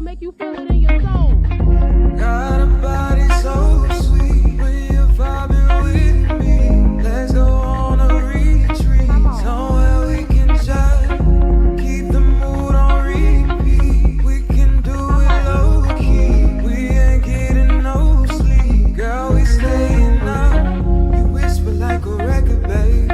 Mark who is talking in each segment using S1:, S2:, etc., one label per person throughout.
S1: Make you feel it in your soul.
S2: Got a body so sweet. When you're vibing with me, let's go on a retreat. Somewhere we can just keep the mood on repeat. We can do it low key. We ain't getting no sleep. Girl, we staying up. You whisper like a record, babe.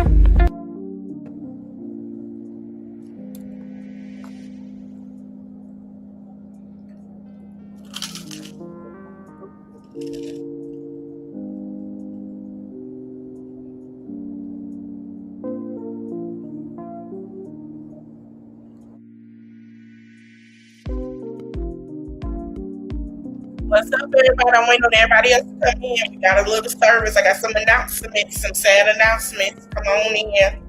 S3: What's up, everybody? I'm waiting on everybody else to come in. We got a little service. I got some announcements, some sad announcements. Come on in.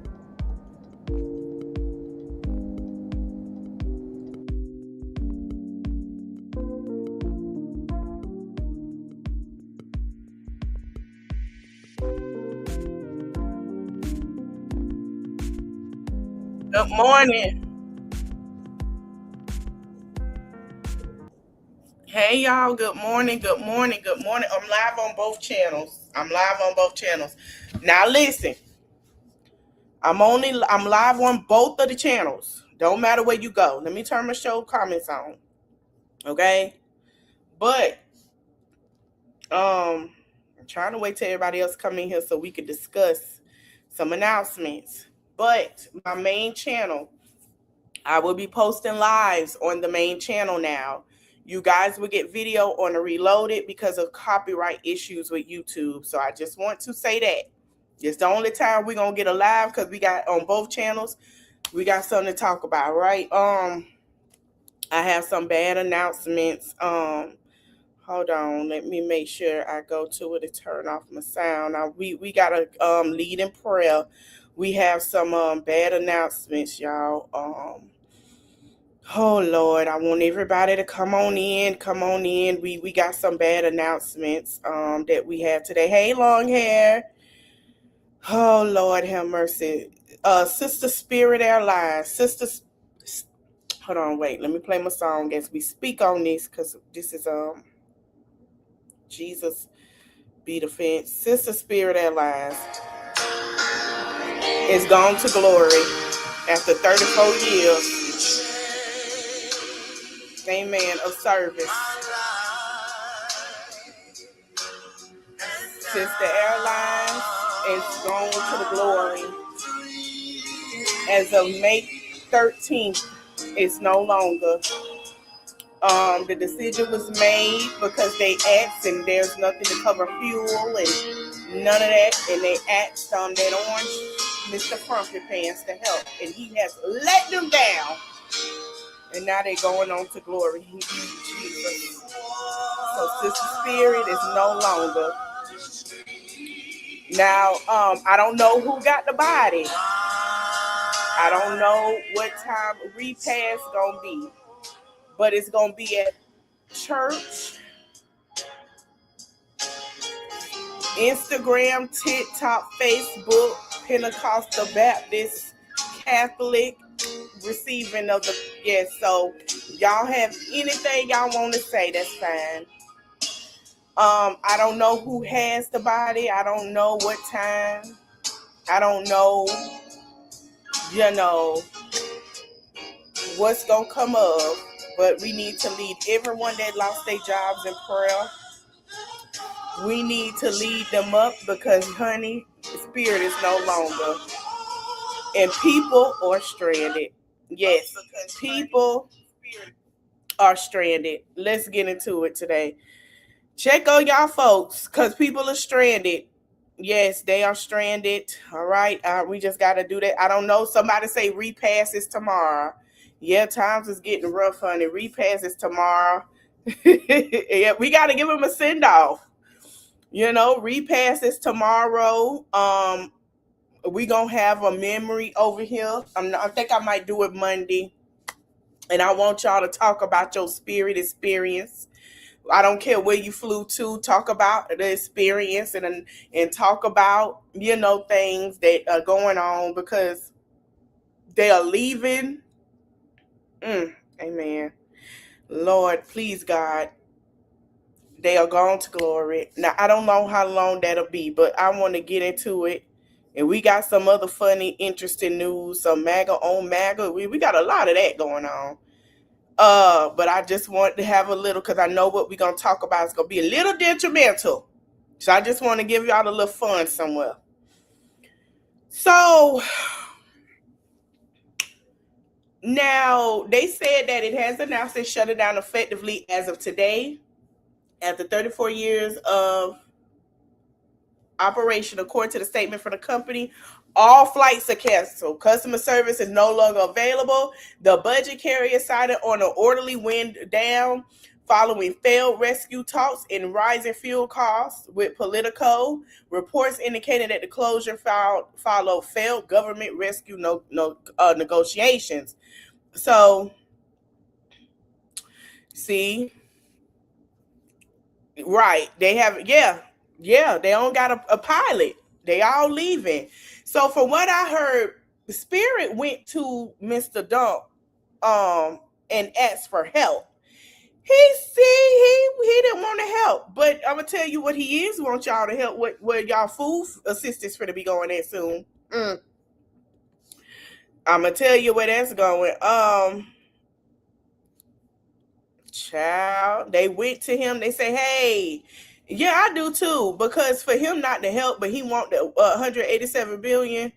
S3: Good morning. Hey, y'all. Good morning. Good morning. Good morning. I'm live on both channels. Now, listen. I'm live on both of the channels. Don't matter where you go. Let me turn my show comments on. Okay? But I'm trying to wait till everybody else come in here so we could discuss some announcements. But my main channel, I will be posting lives on the main channel now. You guys will get video on the Reloaded because of copyright issues with YouTube. So I just want to say that. It's the only time we're going to get a live because we got on both channels. We got something to talk about, right? I have some bad announcements. Hold on. Let me make sure I go to it to turn off my sound. Now, we got a lead in prayer. We have some bad announcements, y'all. Oh, Lord, I want everybody to come on in. We got some bad announcements that we have today. Hey, long hair. Oh, Lord, have mercy. Sister Spirit Airlines. Hold on, wait. Let me play my song as we speak on this because this is Jesus be the fence. Sister Spirit Airlines is gone to glory after 34 years. Amen. Of service. Sister Airlines is gone to the glory. As of May 13th, it's no longer. The decision was made because they asked, and there's nothing to cover fuel and none of that. And they asked that orange Mr. Frumpy Pants to help, and he has let them down. And now they're going on to glory. Jesus. So Sister Spirit is no longer. Now, I don't know who got the body. I don't know what time repast gonna be, but it's gonna be at church, Instagram, TikTok, Facebook, Pentecostal, Baptist, Catholic, receiving of the So y'all have anything y'all want to say, that's fine. I don't know who has the body. I don't know what time. I don't know, what's gonna come up. But we need to lead everyone that lost their jobs in prayer. We need to lead them up because, honey, the Spirit is no longer. And people are stranded. Yes, people are stranded. Let's get into it today. Check on y'all folks because people are stranded. Yes, they are stranded. All right. We just got to do that. I don't know. Somebody say repass is tomorrow. Yeah, times is getting rough, honey. Repass is tomorrow. Yeah, we got to give them a send off. Repass is tomorrow. We gonna have a memory over here. I think I might do it Monday, and I want y'all to talk about your spirit experience. I don't care where you flew to. Talk about the experience and talk about things that are going on because they are leaving. Amen. Lord, please, God, they are gone to glory. Now, I don't know how long that'll be, but I want to get into it. And we got some other funny, interesting news, some MAGA on MAGA. We got a lot of that going on. But I just want to have a little, because I know what we're going to talk about is going to be a little detrimental. So I just want to give y'all a little fun somewhere. So now they said that it has announced it's shutting down effectively as of today. After 34 years of operation, according to the statement from the company, all flights are canceled. Customer service is no longer available. The budget carrier decided on an orderly wind down following failed rescue talks and rising fuel costs with Politico. Reports indicated that the closure followed failed government rescue negotiations. So, see, right, they have, they don't got a pilot. They all leaving. So from what I heard, Spirit went to Mr. Dump and asked for help. He didn't want to help, but I'm gonna tell you what he is want y'all to help. What y'all food assistance for to be going there soon. I'm gonna tell you where that's going. Child, they went to him. They say, "Hey, yeah, I do too." Because for him not to help, but he want the 187 billion.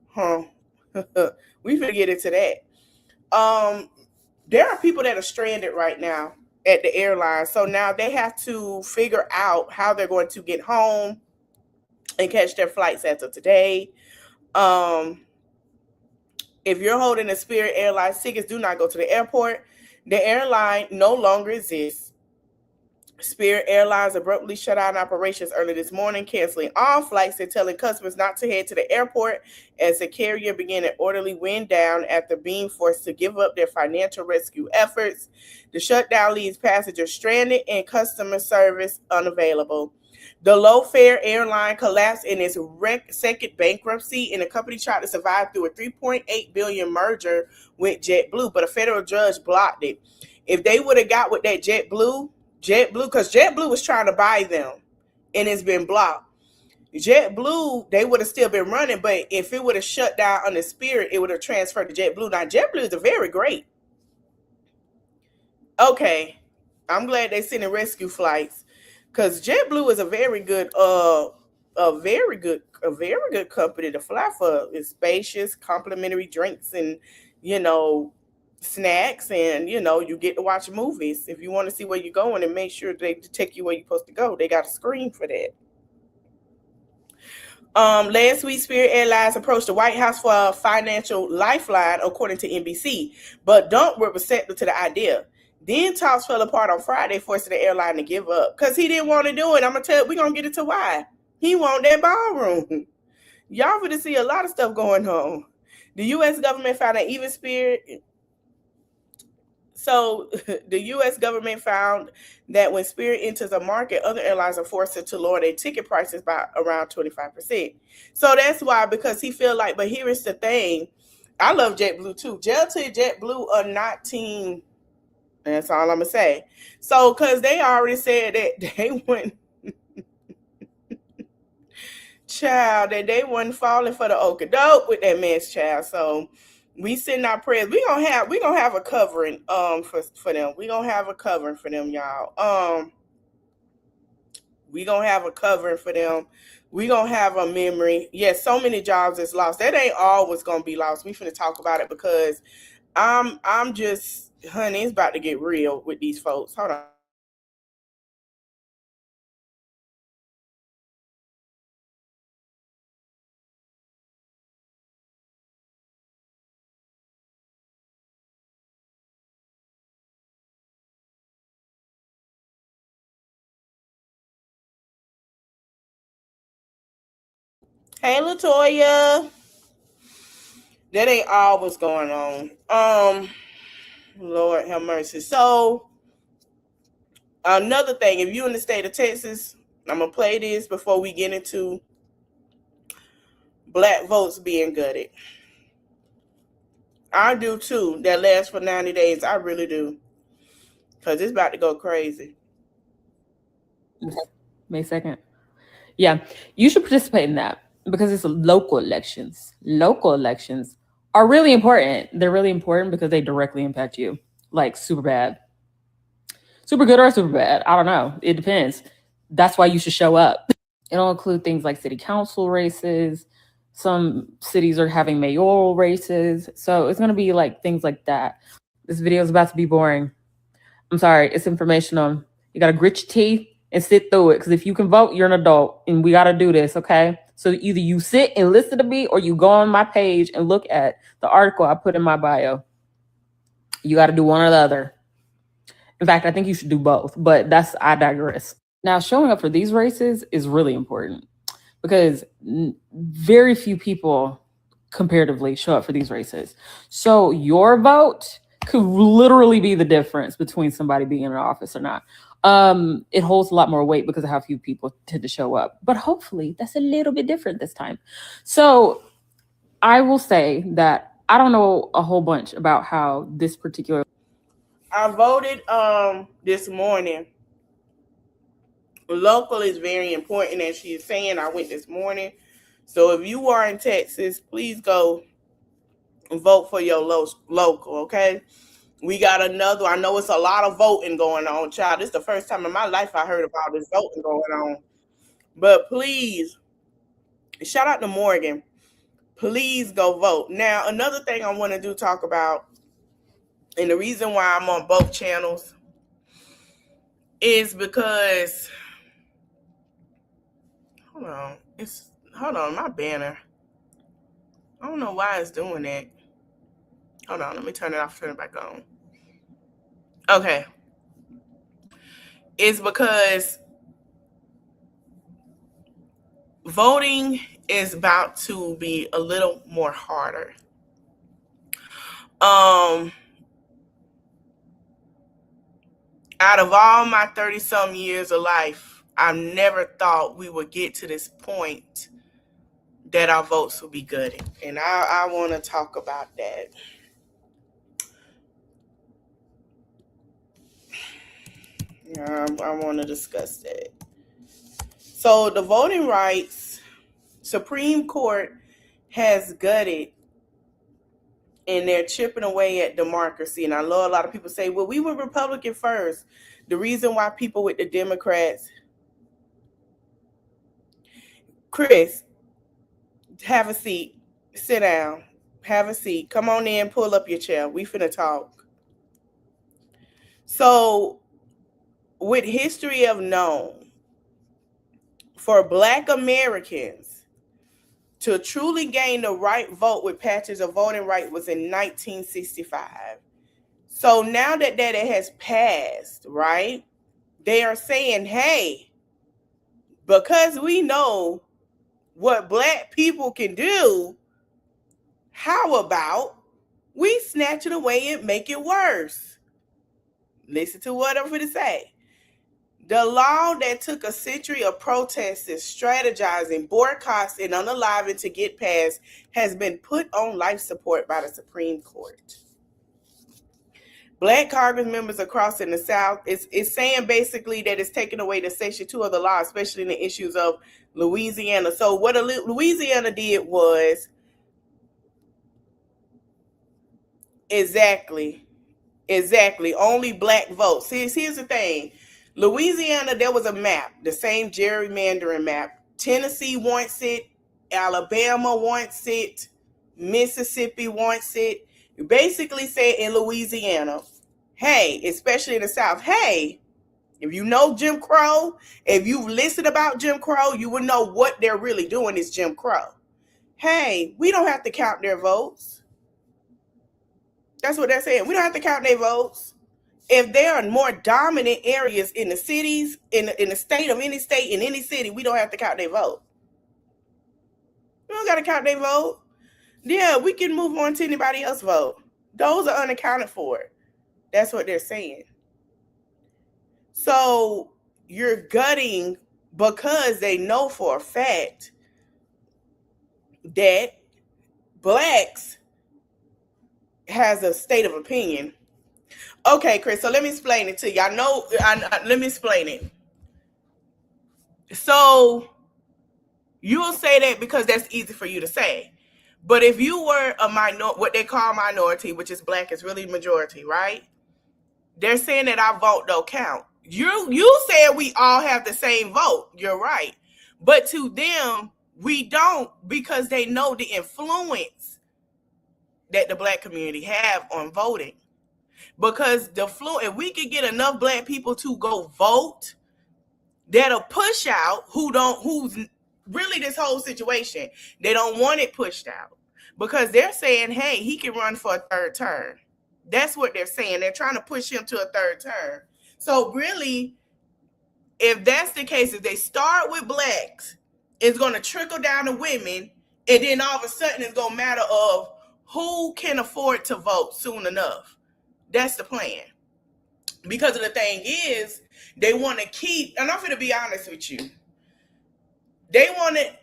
S3: Huh? We finna get into that. There are people that are stranded right now at the airline, so now they have to figure out how they're going to get home and catch their flights after today. If you're holding a Spirit Airlines tickets, do not go to the airport. The airline no longer exists. Spirit Airlines abruptly shut down operations early this morning, canceling all flights and telling customers not to head to the airport as the carrier began an orderly wind down after being forced to give up their financial rescue efforts. The shutdown leaves passengers stranded and customer service unavailable. The low-fare airline collapsed in its second bankruptcy, and the company tried to survive through a $3.8 billion merger with JetBlue, but a federal judge blocked it. If they would have got with that JetBlue, because JetBlue was trying to buy them, and it's been blocked. JetBlue, they would have still been running, but if it would have shut down on the Spirit, it would have transferred to JetBlue. Now, JetBlue is a very great. Okay, I'm glad they sending rescue flights, because JetBlue is a very good company to fly for. It's spacious, complimentary drinks, and snacks, and you get to watch movies. If you want to see where you're going and make sure they take you where you're supposed to go, they got a screen for that. Last week, Spirit Airlines approached the White House for a financial lifeline, according to NBC, but Dump were receptive to the idea. Then talks fell apart on Friday, forcing the airline to give up because he didn't want to do it. I'm gonna tell you, we're gonna get into why. He want that ballroom. Y'all gonna see a lot of stuff going on. The U.S. government found that even Spirit. So the U.S. government found that when Spirit enters a market, other airlines are forced to lower their ticket prices by around 25%. So that's why, because he feel like, but here is the thing. I love JetBlue too. Delta and JetBlue are not team. That's all I'm going to say. So, because they already said that they wouldn't, child, that they wasn't falling for the okie-doke with that mess, child. So, we send our prayers. We gonna have a covering for them. We gonna have a covering for them, y'all. We gonna have a covering for them. We gonna have a memory. Yes, so many jobs is lost. That ain't always gonna be lost. We finna talk about it because I'm just, honey, it's about to get real with these folks. Hold on. Hey, Latoya. That ain't all what's going on. Lord have mercy. So, another thing, if you in the state of Texas, I'm gonna play this before we get into black votes being gutted. I do too. That lasts for 90 days. I really do. because it's about to go crazy.
S1: May 2nd. Yeah, you should participate in that because it's local elections. Local elections are really important. They're really important because they directly impact you, like super bad. Super good or super bad. I don't know. It depends. That's why you should show up. It'll include things like city council races. Some cities are having mayoral races. So it's going to be like things like that. This video is about to be boring. I'm sorry. It's informational. You got to grit your teeth and sit through it. Because if you can vote, you're an adult. And we got to do this, okay? So either you sit and listen to me or you go on my page and look at the article I put in my bio. You got to do one or the other. In fact, I think you should do both. But I digress. Now, showing up for these races is really important because very few people comparatively show up for these races. So your vote could literally be the difference between somebody being in office or not. It holds a lot more weight because of how few people tend to show up. But hopefully that's a little bit different this time. So I will say that I don't know a whole bunch about how this particular...
S3: I voted this morning. Local is very important, as she is saying. I went this morning. So if you are in Texas, please go vote for your local, okay? We got another. I know it's a lot of voting going on, child. This is the first time in my life I heard about this voting going on. But please, shout out to Morgan. Please go vote. Now, another thing I want to talk about, and the reason why I'm on both channels is because... Hold on, my banner. I don't know why it's doing that. Hold on, let me turn it off, turn it back on. Okay. It's because voting is about to be a little more harder. Out of all my 30-some years of life, I never thought we would get to this point that our votes will be gutted. And I want to talk about that. I want to discuss that. So the voting rights, Supreme Court has gutted, and they're chipping away at democracy. And I know a lot of people say, well, we were Republican first. The reason why people with the Democrats... Chris, have a seat. Sit down. Have a seat. Come on in. Pull up your chair. We finna talk. So, with history of known, for Black Americans to truly gain the right vote with patches of voting right was in 1965. So now that it has passed, right, they are saying, hey, because we know what Black people can do, how about we snatch it away and make it worse? Listen to what I'm going to say. The law that took a century of protests, strategizing, boycotts, and unaliving to get passed has been put on life support by the Supreme Court. Black Congress members across in the South, it's saying basically that it's taking away the Section 2 of the law, especially in the issues of Louisiana. So what Louisiana did was exactly only Black votes. Here's the thing. Louisiana, there was a map, the same gerrymandering map. Tennessee wants it, Alabama wants it, Mississippi wants it. You basically say in Louisiana, hey, especially in the South, hey, if you know Jim Crow, if you've listened about Jim Crow, you would know what they're really doing is Jim Crow. Hey, we don't have to count their votes. That's what they're saying. We don't have to count their votes. If there are more dominant areas in the cities, in the state of any state, in any city, we don't have to count their vote. We don't got to count their vote. Yeah, we can move on to anybody else's vote. Those are unaccounted for. That's what they're saying. So you're gutting because they know for a fact that Blacks has a state of opinion. Okay, Chris, so let me explain it to you. Let me explain it. So you'll say that because that's easy for you to say. But if you were a what they call minority, which is black, is really majority, right? They're saying that our vote don't count. You said we all have the same vote. You're right. But to them, we don't, because they know the influence that the black community have on voting. Because if we could get enough black people to go vote, that'll push out who's really this whole situation. They don't want it pushed out because they're saying, hey, he can run for a third term. That's what they're saying. They're trying to push him to a third term. So really, if that's the case, if they start with blacks, it's going to trickle down to women, and then all of a sudden it's going to matter of who can afford to vote soon enough. That's the plan. Because of the thing is, they want to keep, and I'm going to be honest with you, they wanted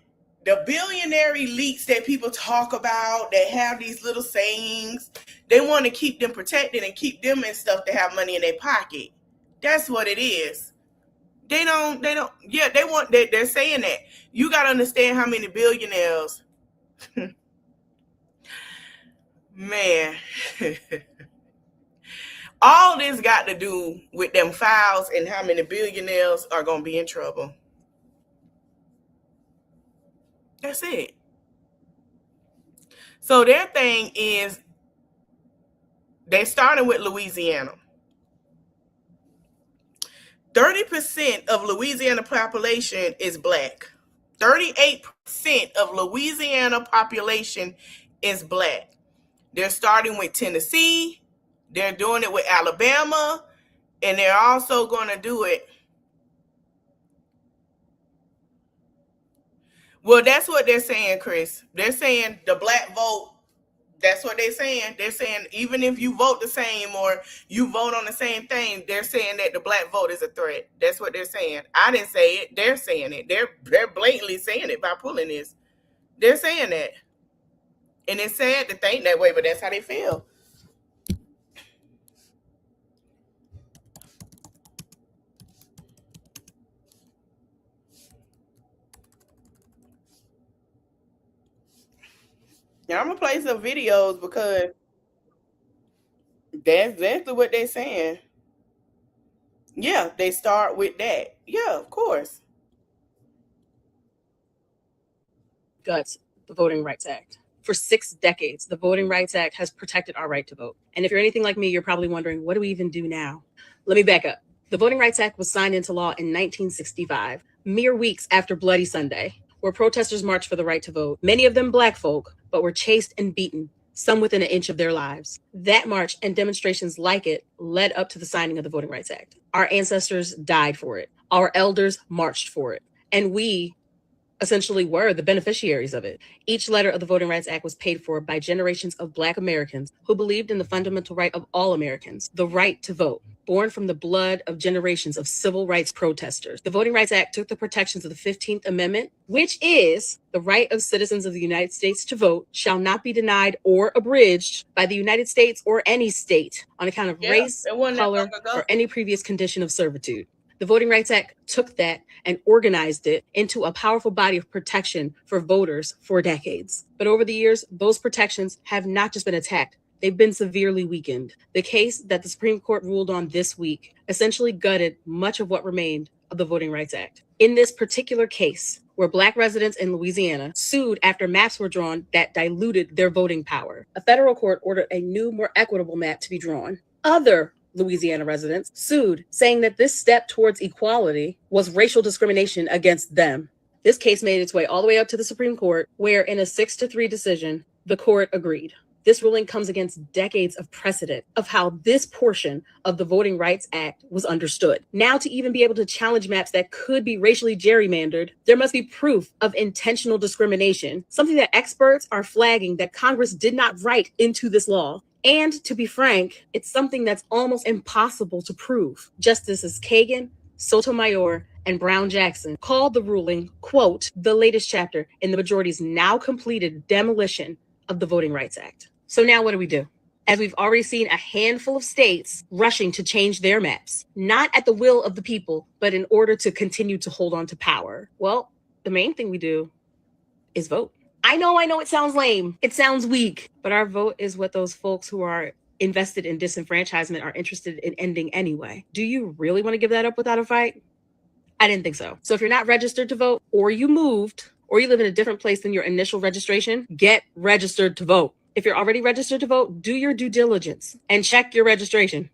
S3: the billionaire elites that people talk about that have these little sayings, they want to keep them protected and keep them and stuff to have money in their pocket. That's what it is. They're saying that. You got to understand how many billionaires, man, all this got to do with them files and how many billionaires are going to be in trouble. That's it. So their thing is, they started with Louisiana. 30% of Louisiana population is black. 38% of Louisiana population is black. They're starting with Tennessee. They're doing it with Alabama. And they're also going to do it. Well, that's what they're saying, Chris. They're saying the black vote, that's what they're saying. They're saying even if you vote the same or you vote on the same thing, they're saying that the black vote is a threat. That's what they're saying. I didn't say it. They're saying it. They're blatantly saying it by pulling this. They're saying that. And it's sad to think that way, but that's how they feel. Now I'm gonna play some videos because that's exactly what they're saying. Yeah, they start with that. Yeah, of course.
S4: Guts, the Voting Rights Act. For 6 decades, the Voting Rights Act has protected our right to vote. And if you're anything like me, you're probably wondering, what do we even do now? Let me back up. The Voting Rights Act was signed into law in 1965, mere weeks after Bloody Sunday, where protesters marched for the right to vote, many of them black folk, but were chased and beaten, some within an inch of their lives. That march and demonstrations like it led up to the signing of the Voting Rights Act. Our ancestors died for it. Our elders marched for it. And we essentially were the beneficiaries of it. Each letter of the Voting Rights Act was paid for by generations of Black Americans who believed in the fundamental right of all Americans, the right to vote, born from the blood of generations of civil rights protesters. The Voting Rights Act took the protections of the 15th Amendment, which is the right of citizens of the United States to vote shall not be denied or abridged by the United States or any state on account of race, color, or any previous condition of servitude. The Voting Rights Act took that and organized it into a powerful body of protection for voters for decades. But over the years, those protections have not just been attacked, they've been severely weakened. The case that the Supreme Court ruled on this week essentially gutted much of what remained of the Voting Rights Act. In this particular case, where Black residents in Louisiana sued after maps were drawn that diluted their voting power, a federal court ordered a new, more equitable map to be drawn. Other Louisiana residents sued, saying that this step towards equality was racial discrimination against them. This case made its way all the way up to the Supreme Court, where in a 6-3 decision, the court agreed. This ruling comes against decades of precedent of how this portion of the Voting Rights Act was understood. Now, to even be able to challenge maps that could be racially gerrymandered, there must be proof of intentional discrimination, something that experts are flagging that Congress did not write into this law. And to be frank, it's something that's almost impossible to prove. Justices Kagan, Sotomayor, and Brown-Jackson called the ruling, quote, the latest chapter in the majority's now completed demolition of the Voting Rights Act. So now what do we do? as we've already seen a handful of states rushing to change their maps, not at the will of the people, but in order to continue to hold on to power. Well, the main thing we do is vote. I know it sounds lame. It sounds weak, but our vote is what those folks who are invested in disenfranchisement are interested in ending anyway. Do you really want to give that up without a fight? I didn't think so. So if you're not registered to vote, or you moved, or you live in a different place than your initial registration, get registered to vote. If you're already registered to vote, do your due diligence and check your registration.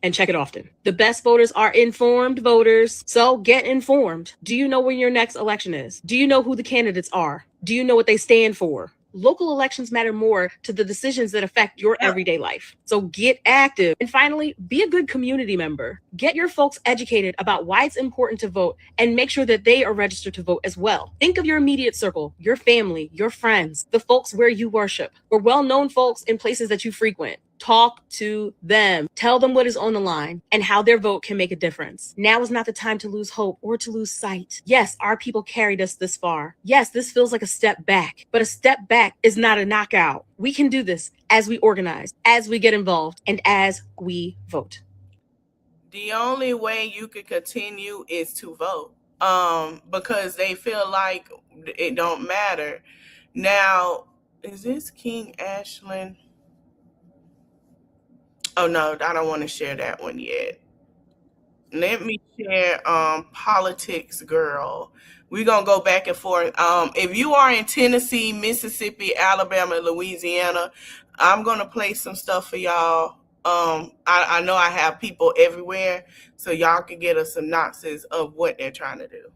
S4: And check it often. The best voters are informed voters, so get informed. Do you know when your next election is? Do you know who the candidates are? Do you know what they stand for? Local elections matter more to the decisions that affect your everyday life. So get active. And finally, be a good community member. Get your folks educated about why it's important to vote and make sure that they are registered to vote as well. Think of your immediate circle, your family, your friends, the folks where you worship, or well-known folks in places that you frequent. Talk to them. Tell them what is on the line and how their vote can make a difference. Now is not the time to lose hope or to lose sight. Yes, our people carried us this far. Yes, this feels like a step back, but a step back is not a knockout. We can do this as we organize, as we get involved, and as we vote.
S3: The only way you could continue is to vote, because they feel like it don't matter. Now, is this King Ashland? Oh no, I don't want to share that one yet. Let me share Politics Girl. We're gonna go back and forth. If you are in Tennessee, Mississippi, Alabama, Louisiana, I'm gonna play some stuff for y'all. I know I have people everywhere, so y'all can get a synopsis of what they're trying to do.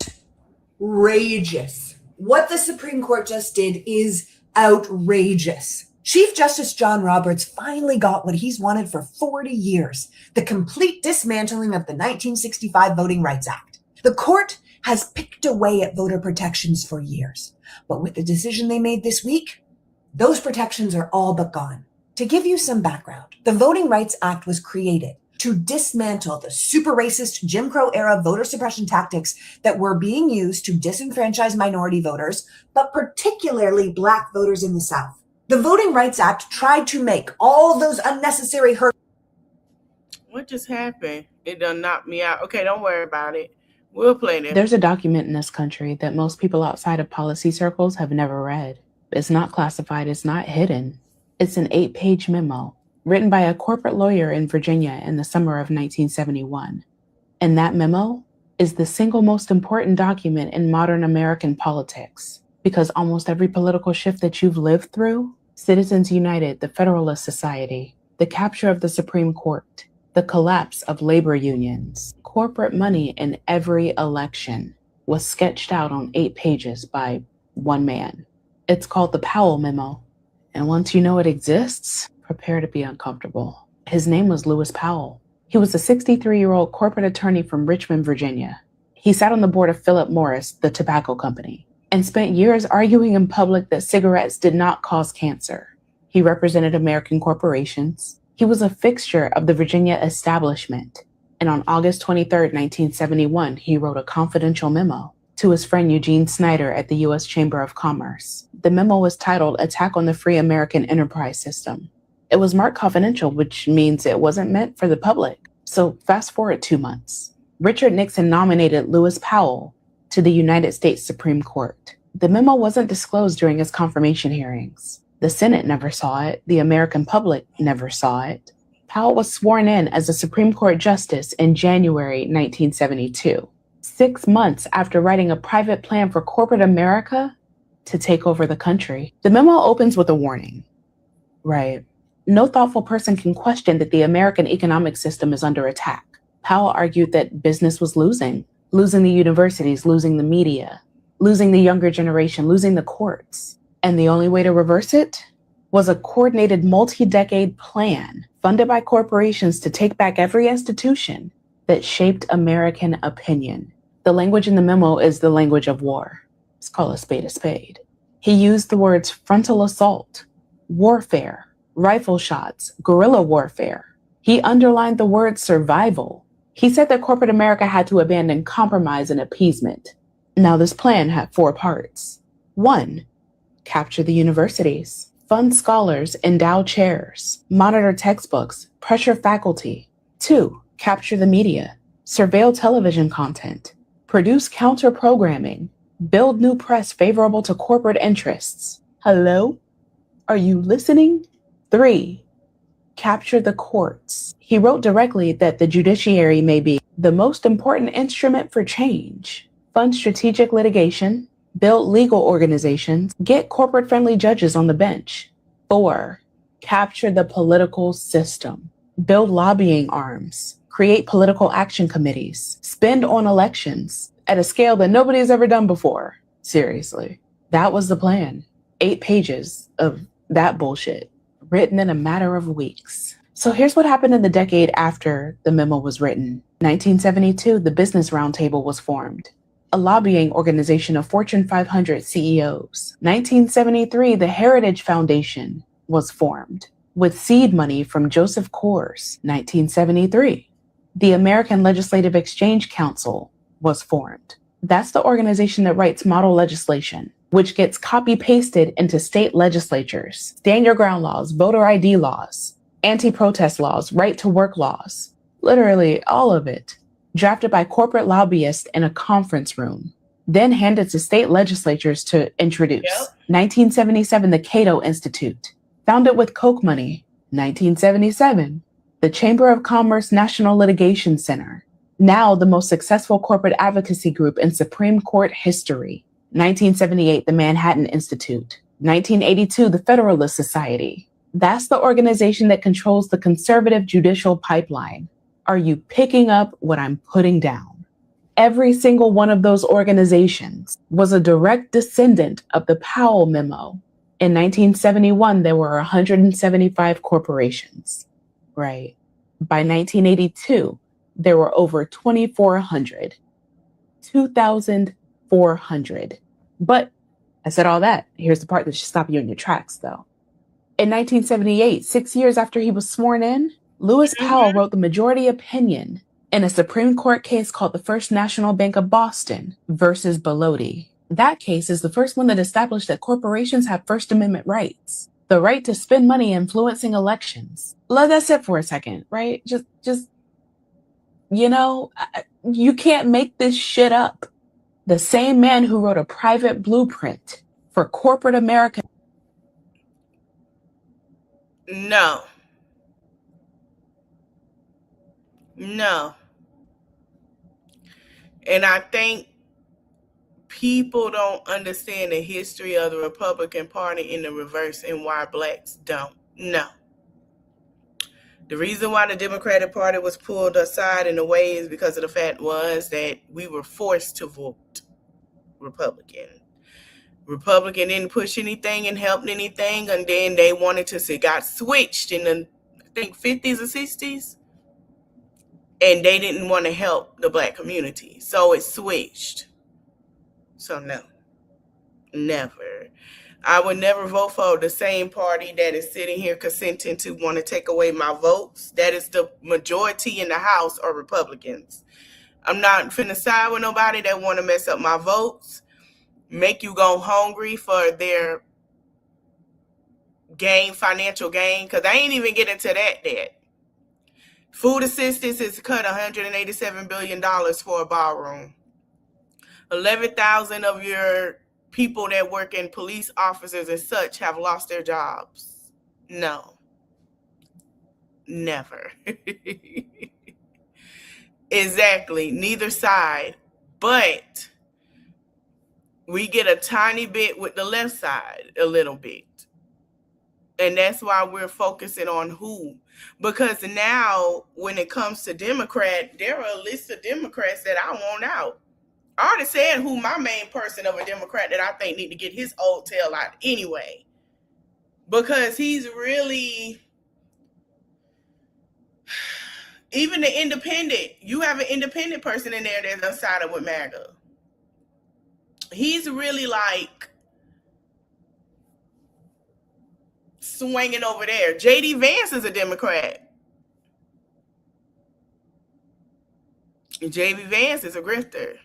S5: Outrageous. What the Supreme Court just did is outrageous. Chief Justice John Roberts finally got what he's wanted for 40 years, the complete dismantling of the 1965 Voting Rights Act. The court has picked away at voter protections for years, but with the decision they made this week, those protections are all but gone. To give you some background, the Voting Rights Act was created to dismantle the super racist Jim Crow era voter suppression tactics that were being used to disenfranchise minority voters, but particularly Black voters in the South. The Voting Rights Act tried to make all those unnecessary hurdles.
S3: What just happened? It done knocked me out. Okay, don't worry about it. We'll play this.
S6: There's a document in this country that most people outside of policy circles have never read. It's not classified, it's not hidden. It's an 8-page memo written by a corporate lawyer in Virginia in the summer of 1971. And that memo is the single most important document in modern American politics. Because almost every political shift that you've lived through, Citizens United, the Federalist Society, the capture of the Supreme Court, the collapse of labor unions, corporate money in every election was sketched out on 8 pages by one man. It's called the Powell Memo. And once you know it exists, prepare to be uncomfortable. His name was Lewis Powell. He was a 63-year-old corporate attorney from Richmond, Virginia. He sat on the board of Philip Morris, the tobacco company, and spent years arguing in public that cigarettes did not cause cancer. He represented American corporations. He was a fixture of the Virginia establishment. And on August 23, 1971, he wrote a confidential memo to his friend Eugene Snyder at the U.S. Chamber of Commerce. The memo was titled Attack on the Free American Enterprise System. It was marked confidential, which means it wasn't meant for the public. So fast forward 2 months. Richard Nixon nominated Lewis Powell to the United States Supreme Court. The memo wasn't disclosed during his confirmation hearings. The Senate never saw it. The American public never saw it. Powell was sworn in as a Supreme Court justice in January 1972, 6 months after writing a private plan for corporate America to take over the country. The memo opens with a warning. Right. No thoughtful person can question that the American economic system is under attack. Powell argued that business was losing the universities, losing the media, losing the younger generation, losing the courts. And the only way to reverse it was a coordinated multi-decade plan funded by corporations to take back every institution that shaped American opinion. The language in the memo is the language of war. Let's call a spade a spade. He used the words frontal assault, warfare, rifle shots, guerrilla warfare. He underlined the word survival. He said that corporate America had to abandon compromise and appeasement. Now, this plan had 4 parts. 1, capture the universities. Fund scholars, endow chairs, monitor textbooks, pressure faculty. 2. Capture the media, surveil television content, produce counter-programming, build new press favorable to corporate interests. Hello? Are you listening? 3. Capture the courts. He wrote directly that the judiciary may be the most important instrument for change. Fund strategic litigation, build legal organizations, get corporate-friendly judges on the bench. 4. Capture the political system. Build lobbying arms, create political action committees, spend on elections at a scale that nobody has ever done before. Seriously. That was the plan. 8 pages of that bullshit, written in a matter of weeks. So here's what happened in the decade after the memo was written. 1972, the Business Roundtable was formed, a lobbying organization of Fortune 500 CEOs. 1973, the Heritage Foundation was formed, with seed money from Joseph Coors. 1973, the American Legislative Exchange Council was formed. That's the organization that writes model legislation, which gets copy-pasted into state legislatures. Stand your ground laws, voter ID laws, anti-protest laws, right-to-work laws. Literally all of it. Drafted by corporate lobbyists in a conference room, then handed to state legislatures to introduce. 1977, the Cato Institute, founded with Koch money. 1977, the Chamber of Commerce National Litigation Center, now the most successful corporate advocacy group in Supreme Court history. 1978, the Manhattan Institute. 1982, the Federalist Society. That's the organization that controls the conservative judicial pipeline. Are you picking up what I'm putting down? Every single one of those organizations was a direct descendant of the Powell Memo. In 1971, there were 175 corporations, right? By 1982, there were over 2,400. 2,400. But I said all that. Here's the part that should stop you in your tracks, though. In 1978, 6 years after he was sworn in, Lewis Powell wrote the majority opinion in a Supreme Court case called the First National Bank of Boston versus Bellotti. That case is the first one that established that corporations have First Amendment rights, the right to spend money influencing elections. Let that sit for a second, right? Just, you can't make this shit up. The same man who wrote a private blueprint for corporate America.
S3: No. And I think people don't understand the history of the Republican Party in the reverse and why blacks don't. No. The reason why the Democratic Party was pulled aside in a way is because of the fact was that we were forced to vote Republican. Republican didn't push anything and help anything, and then they wanted to see, got switched in the, I think, 50s or 60s, and they didn't want to help the black community, so it switched. So no, never. I would never vote for the same party that is sitting here consenting to want to take away my votes. That is the majority in the House are Republicans. I'm not finna side with nobody that want to mess up my votes, make you go hungry for their gain, financial gain, because I ain't even getting to that yet. Food assistance is cut $187 billion for a ballroom. 11,000 of your people that work in police officers and such have lost their jobs. No. Never. Exactly. Neither side. But we get a tiny bit with the left side, a little bit. And that's why we're focusing on who. Because now, when it comes to Democrat, there are a list of Democrats that I want out. I already said who my main person of a Democrat that I think need to get his old tail out anyway. Because he's really, even the independent, you have an independent person in there that's unsided with MAGA. He's really like swinging over there. J.D. Vance is a Democrat. J.D. Vance is a grifter.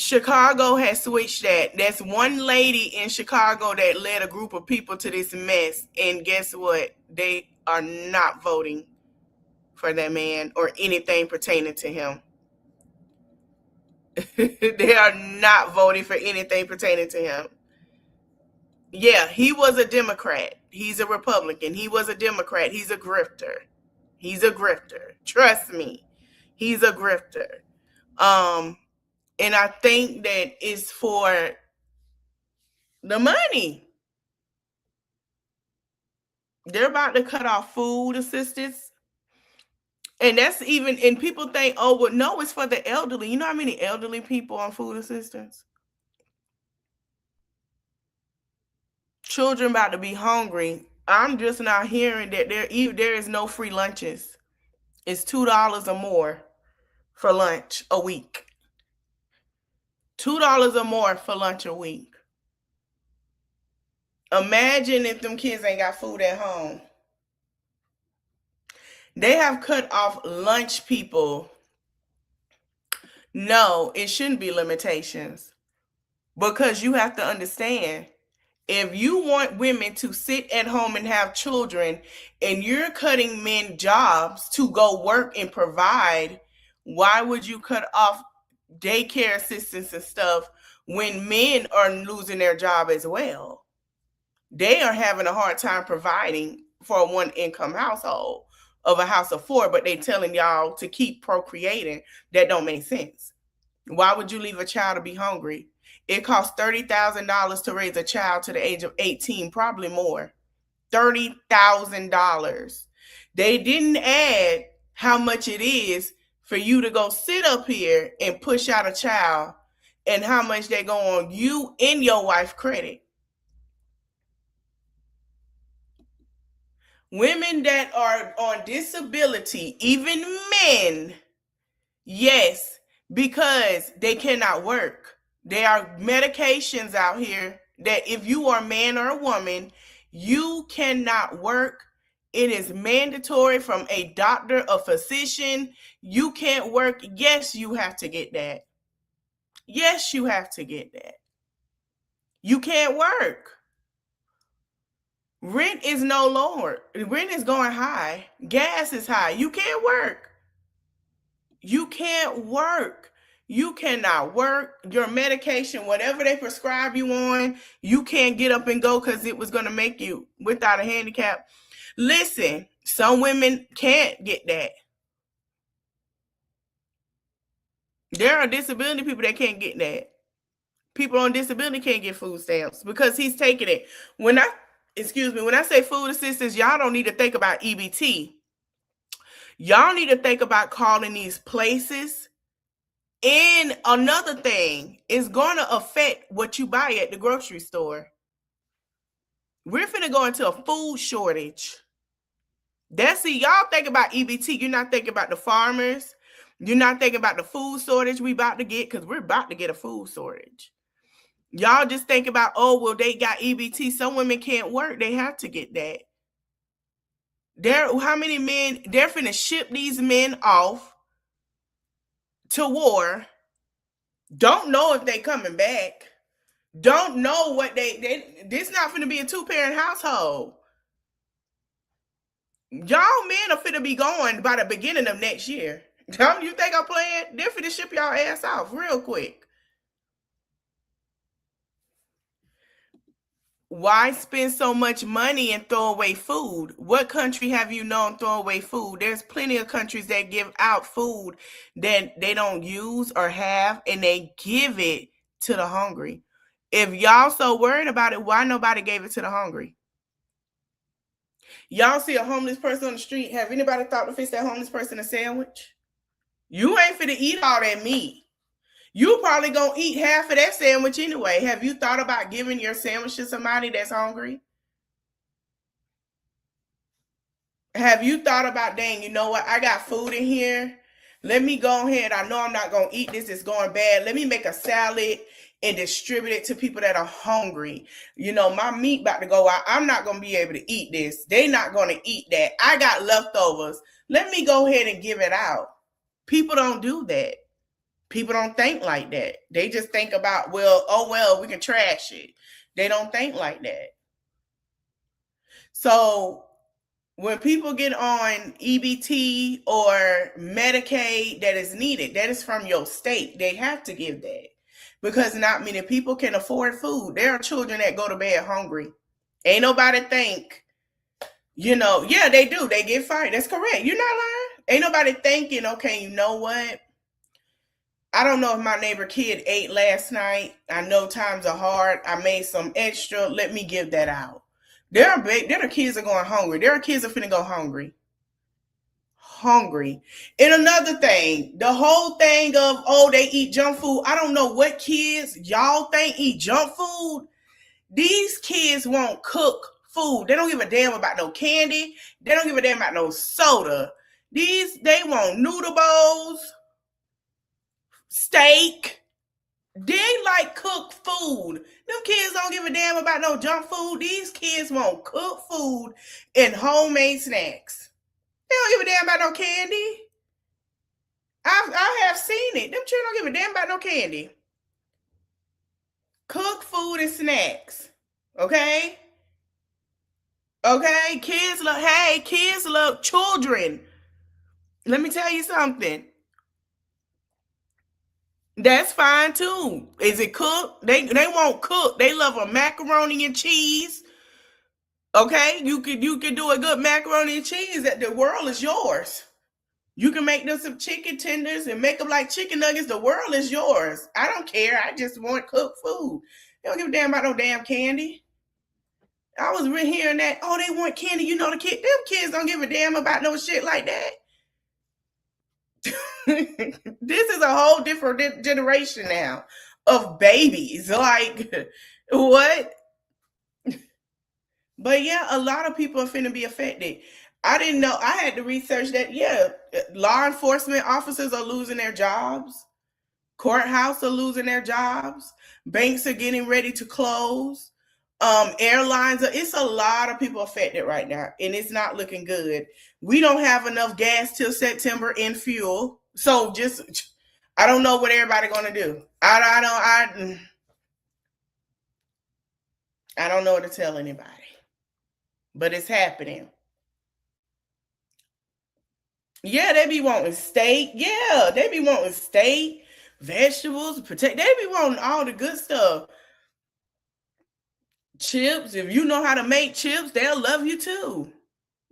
S3: Chicago has switched that. That's one lady in Chicago that led a group of people to this mess. And guess what? They are not voting for that man or anything pertaining to him. They are not voting for anything pertaining to him. Yeah, he was a Democrat. He's a Republican. He was a Democrat. He's a grifter. He's a grifter. Trust me. He's a grifter. And I think that it's for the money. They're about to cut off food assistance. And that's even, and people think, oh, well, no, it's for the elderly. You know how many elderly people on food assistance? Children about to be hungry. I'm just now hearing that there is no free lunches. It's $2 or more for lunch a week. $2 or more for lunch a week. Imagine if them kids ain't got food at home. They have cut off lunch, people. No, it shouldn't be limitations. Because you have to understand, if you want women to sit at home and have children and you're cutting men jobs to go work and provide, why would you cut off daycare assistance and stuff when men are losing their job as well? They are having a hard time providing for a one-income household of a house of four, but they telling y'all to keep procreating. That don't make sense. Why would you leave a child to be hungry? It costs $30,000 to raise a child to the age of 18, probably more. $30,000. They didn't add how much it is for you to go sit up here and push out a child and how much they go on you and your wife credit. Women that are on disability, even men, yes, because they cannot work. There are medications out here that if you are a man or a woman, you cannot work. It is mandatory from a doctor, a physician. You can't work. Yes, you have to get that. Yes, you have to get that. You can't work. Rent is no lower. Rent is going high. Gas is high. You can't work. You can't work. You cannot work. Your medication, whatever they prescribe you on, you can't get up and go because it was going to make you without a handicap. Listen, some women can't get that. There are disability people that can't get that. People on disability can't get food stamps because he's taking it. When I say food assistance, y'all don't need to think about EBT. Y'all need to think about calling these places. And another thing, is going to affect what you buy at the grocery store. We're finna go into a food shortage. Y'all think about EBT. You're not thinking about the farmers. You're not thinking about the food shortage we about to get, because we're about to get a food shortage. Y'all just think about, oh, well, they got EBT. Some women can't work. They have to get that. How many men, they're finna ship these men off to war. Don't know if they coming back. Don't know what this not finna be a 2-parent household. Y'all men are finna be going by the beginning of next year. Don't you think I'm playing? They're finna ship y'all ass off real quick. Why spend so much money and throw away food? What country have you known throw away food? There's plenty of countries that give out food that they don't use or have, and they give it to the hungry. If y'all so worried about it, why nobody gave it to the hungry? Y'all see a homeless person on the street. Have anybody thought to fix that homeless person a sandwich? You ain't finna eat all that meat. You probably gonna eat half of that sandwich anyway. Have you thought about giving your sandwich to somebody that's hungry? Have you thought about, dang, you know what? I got food in here. Let me go ahead. I know I'm not gonna eat this. It's going bad. Let me make a salad and distribute it to people that are hungry. You know, my meat about to go out. I'm not gonna be able to eat this. They're not gonna eat that. I got leftovers. Let me go ahead and give it out. People don't do that. People don't think like that. They just think about, well, oh, well, we can trash it. They don't think like that. So when people get on EBT or Medicaid that is needed, that is from your state. They have to give that because not many people can afford food. There are children that go to bed hungry. Ain't nobody think, yeah, they do. They get fired. That's correct. You're not lying. Ain't nobody thinking, okay, you know what? I don't know if my neighbor kid ate last night. I know times are hard. I made some extra. Let me give that out. There are kids that are going hungry. There are kids that are finna go hungry. And another thing, the whole thing of, oh, they eat junk food. I don't know what kids y'all think eat junk food. These kids won't cook food. They don't give a damn about no candy. They don't give a damn about no soda. They want noodle bowls, steak. They like cooked food. Them kids don't give a damn about no junk food. These kids want cooked food and homemade snacks. They don't give a damn about no candy. I have seen it. Them children don't give a damn about no candy. Cooked food and snacks. Okay? Okay? Kids love children. Let me tell you something. That's fine too. Is it cooked? They won't cook. They love a macaroni and cheese. Okay, you can do a good macaroni and cheese. That the world is yours. You can make them some chicken tenders and make them like chicken nuggets. The world is yours. I don't care. I just want cooked food. They don't give a damn about no damn candy. I was hearing that. Oh, they want candy. Them kids don't give a damn about no shit like that. This is a whole different generation now of babies. Like, what? But yeah, a lot of people are finna be affected. I didn't know. I had to research that. Yeah, law enforcement officers are losing their jobs. Courthouse are losing their jobs. Banks are getting ready to close. Airlines it's a lot of people affected right now, and it's not looking good. We don't have enough gas till September in fuel. So I don't know what everybody gonna do. I don't know what to tell anybody, but it's happening. Yeah, they be wanting steak. Yeah, they be wanting steak, vegetables, potato. They be wanting all the good stuff. Chips. If you know how to make chips, they'll love you too.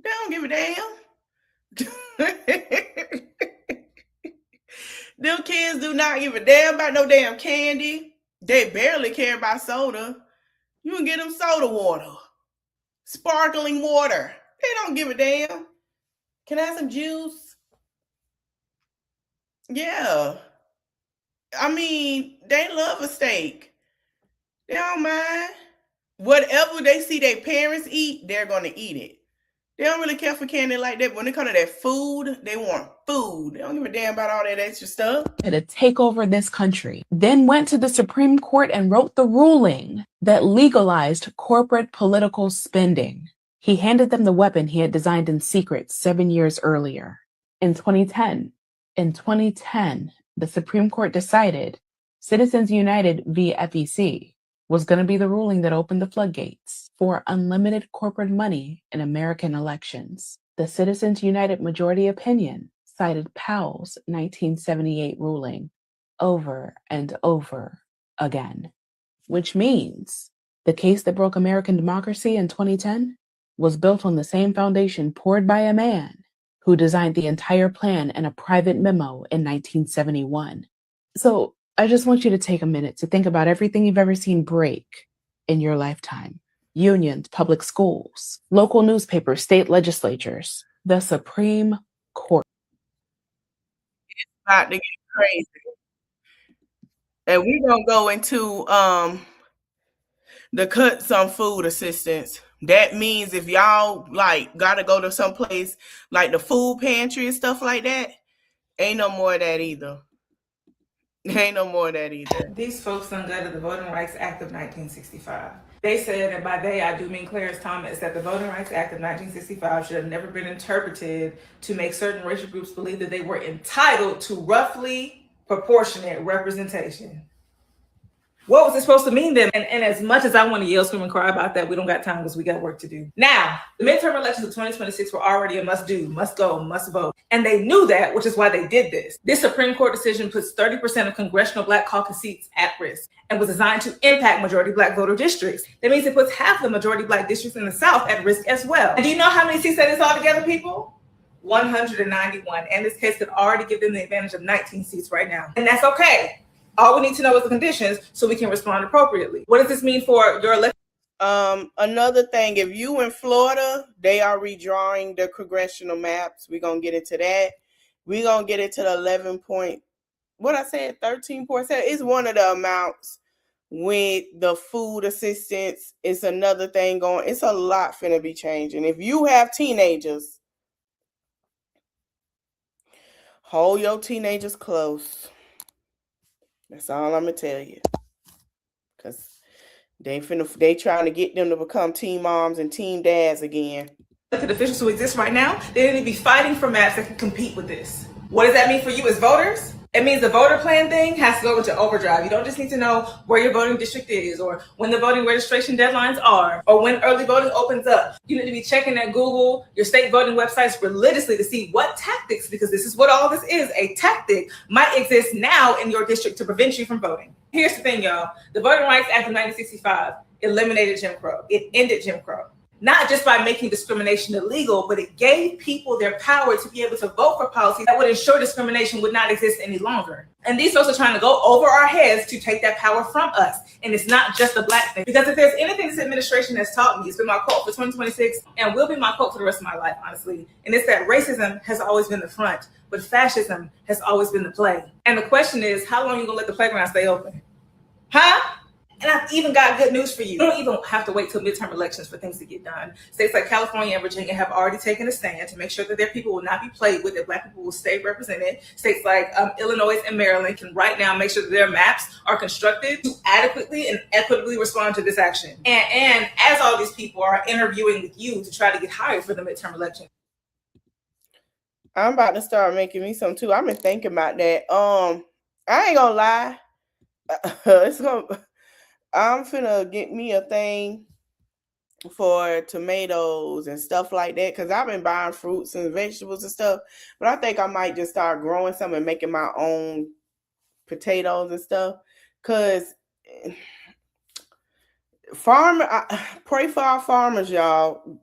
S3: They don't give a damn. Them kids do not give a damn about no damn candy. They barely care about soda. You can get them soda water, sparkling water. They don't give a damn. Can I have some juice? Yeah. I mean, they love a steak. They don't mind. Whatever they see their parents eat, they're going to eat it. They don't really care for candy like that. When it comes to that food, they want food. They don't give a damn about all that extra stuff.
S6: To take over this country, then went to the Supreme Court and wrote the ruling that legalized corporate political spending. He handed them the weapon he had designed in secret 7 years earlier. In 2010, the Supreme Court decided Citizens United v. FEC was going to be the ruling that opened the floodgates for unlimited corporate money in American elections. The Citizens United majority opinion cited Powell's 1978 ruling over and over again, which means the case that broke American democracy in 2010 was built on the same foundation poured by a man who designed the entire plan in a private memo in 1971. So I just want you to take a minute to think about everything you've ever seen break in your lifetime. Unions, public schools, local newspapers, state legislatures, the Supreme Court.
S3: About to get crazy. And we're going to go into the cut some food assistance. That means if y'all got to go to some place like the food pantry and stuff like that, ain't no more of that either. Ain't no more of that either.
S7: These folks ungutted the Voting Rights Act of 1965. They said, and by they I do mean Clarence Thomas, that the Voting Rights Act of 1965 should have never been interpreted to make certain racial groups believe that they were entitled to roughly proportionate representation. What was it supposed to mean then? And as much as I want to yell, scream, and cry about that, we don't got time because we got work to do. Now, the midterm elections of 2026 were already a must do, must go, must vote. And they knew that, which is why they did this. This Supreme Court decision puts 30% of congressional Black caucus seats at risk and was designed to impact majority Black voter districts. That means it puts half the majority Black districts in the South at risk as well. And do you know how many seats that is altogether, people? 191. And this case could already give them the advantage of 19 seats right now. And that's okay. All we need to know is the conditions so we can respond appropriately. What does this mean for your election?
S3: Another thing, if you in Florida, they are redrawing the congressional maps. We're gonna get into that. We're gonna get into the 13.7. It's one of the amounts with the food assistance. It's another thing going. It's a lot finna be changing. If you have teenagers, hold your teenagers close. That's all I'm gonna tell you. Cause they trying to get them to become teen moms and teen dads again.
S7: Elected officials who exist right now, they need to be fighting for maps that can compete with this. What does that mean for you as voters? It means the voter plan thing has to go into overdrive. You don't just need to know where your voting district is or when the voting registration deadlines are or when early voting opens up. You need to be checking at Google, your state voting websites religiously to see what tactics, because this is what all this is, a tactic, might exist now in your district to prevent you from voting. Here's the thing, y'all. The Voting Rights Act of 1965 eliminated Jim Crow. It ended Jim Crow. Not just by making discrimination illegal, but it gave people their power to be able to vote for policies that would ensure discrimination would not exist any longer. And these folks are trying to go over our heads to take that power from us. And it's not just a Black thing. Because if there's anything this administration has taught me, it's been my quote for 2026 and will be my quote for the rest of my life, honestly. And it's that racism has always been the front, but fascism has always been the play. And the question is, how long are you gonna let the playground stay open? Huh? And I've even got good news for you. You don't even have to wait till midterm elections for things to get done. States like California and Virginia have already taken a stand to make sure that their people will not be played with, that Black people will stay represented. States like Illinois and Maryland can right now make sure that their maps are constructed to adequately and equitably respond to this action. And as all these people are interviewing with you to try to get hired for the midterm election.
S3: I'm about to start making me some too. I've been thinking about that. I ain't gonna lie. I'm finna get me a thing for tomatoes and stuff like that, because I've been buying fruits and vegetables and stuff, but I think I might just start growing some and making my own potatoes and stuff, because pray for our farmers, y'all.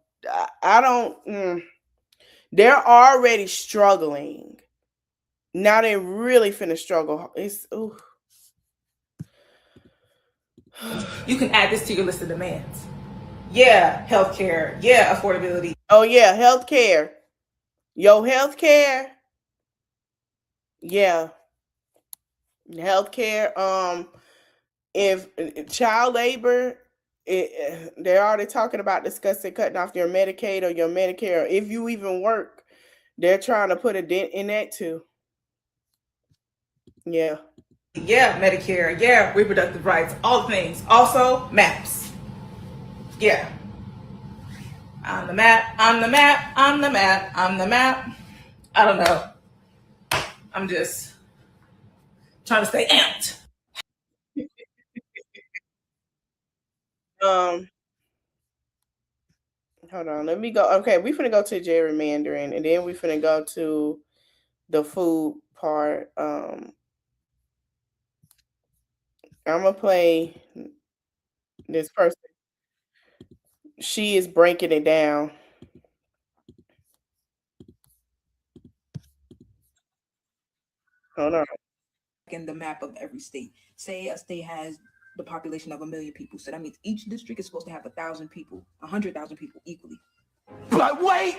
S3: They're already struggling. Now they're really finna struggle.
S7: You can add this to your list of demands. Yeah, healthcare. Yeah, affordability.
S3: Oh yeah, healthcare. Healthcare. Yeah, healthcare. If child labor, they're already talking about discussing cutting off your Medicaid or your Medicare. If you even work, they're trying to put a dent in that too. Yeah.
S7: Yeah, Medicare. Yeah, reproductive rights. All the things. Also, maps. Yeah. On the map. I don't know. I'm just trying to stay amped.
S3: Hold on. Let me go. Okay, we finna go to gerrymandering, and then we finna go to the food part. I'm gonna play this person. She is breaking it down. Hold on.
S8: In the map of every state. Say a state has the population of 1 million people. So that means each district is supposed to have 1,000 people, 100,000 people equally.
S2: But wait,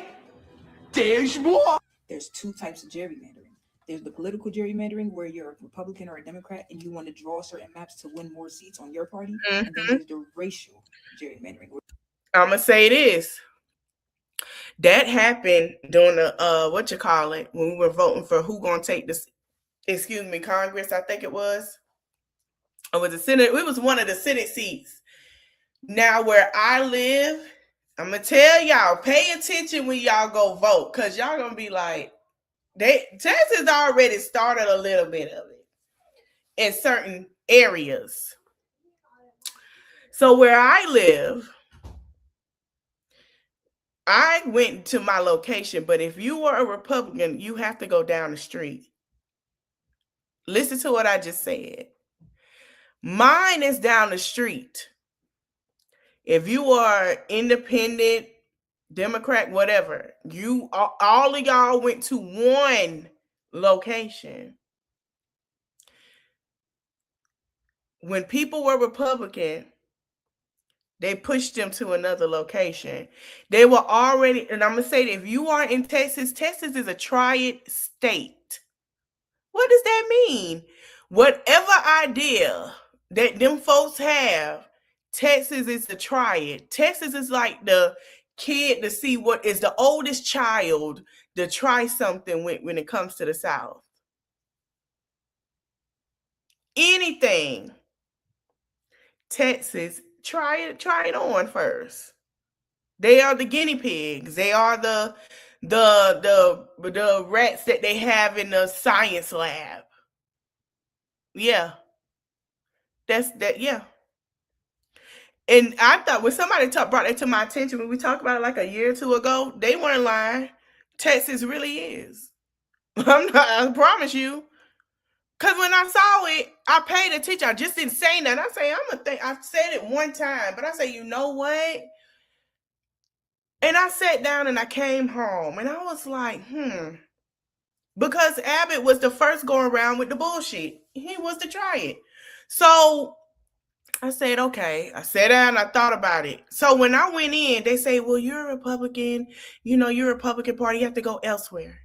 S2: there's more.
S8: There's two types of gerrymandering. There's the political gerrymandering where you're a Republican or a Democrat and you want to draw certain maps to win more seats on your party. And then there's the racial gerrymandering.
S3: I'm gonna say this. That happened during the when we were voting for who gonna take this, Congress, I think it was. Or was the Senate? It was one of the Senate seats. Now where I live, I'm gonna tell y'all, pay attention when y'all go vote, because y'all gonna be like, Texas already started a little bit of it. in certain areas. So where I live, I went to my location, but if you were a Republican, you have to go down the street. Listen to what I just said. Mine is down the street. If you are independent, Democrat, whatever, you all of y'all went to one location. When people were Republican, they pushed them to another location. They were already, and I'm going to say that if you are in Texas, Texas is a triad state. What does that mean? Whatever idea that them folks have, Texas is a triad. Texas is like the kid to see what is the oldest child to try something when it comes to the South. Anything. Texas, try it on first. They are the guinea pigs. They are the rats that they have in the science lab. Yeah. That's that, yeah. And I thought when somebody brought that to my attention when we talked about it like a year or two ago, they weren't lying. Texas really is. I promise you. Because when I saw it, I paid attention. I just didn't say nothing. I said it one time, but I say, you know what? And I sat down and I came home and I was like, because Abbott was the first go around with the bullshit. He was to try it. So I said, okay. I sat down and I thought about it. So when I went in, they say, well, you're a Republican. You're a Republican Party. You have to go elsewhere.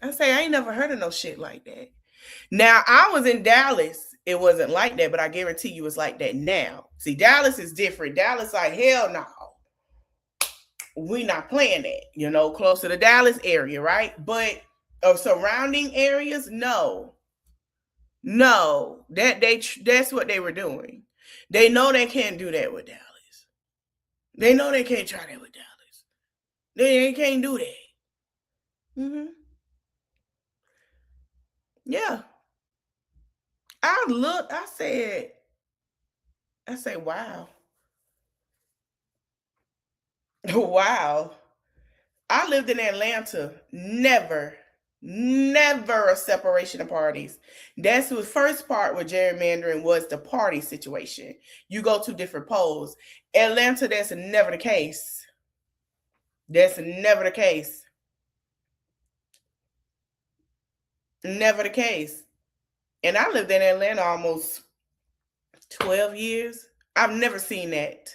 S3: I say, I ain't never heard of no shit like that. Now, I was in Dallas. It wasn't like that, but I guarantee you it's like that now. See, Dallas is different. Dallas like, hell no. We not playing that, close to the Dallas area, right? But of surrounding areas, no. That's what they were doing. They know they can't do that with Dallas. They know they can't try that with Dallas. They can't do that. Yeah. I said, wow. Wow. I lived in Atlanta. Never a separation of parties. That's the first part with gerrymandering was the party situation. You go to different polls. Atlanta, that's never the case. That's never the case. Never the case. And I lived in Atlanta almost 12 years. I've never seen that.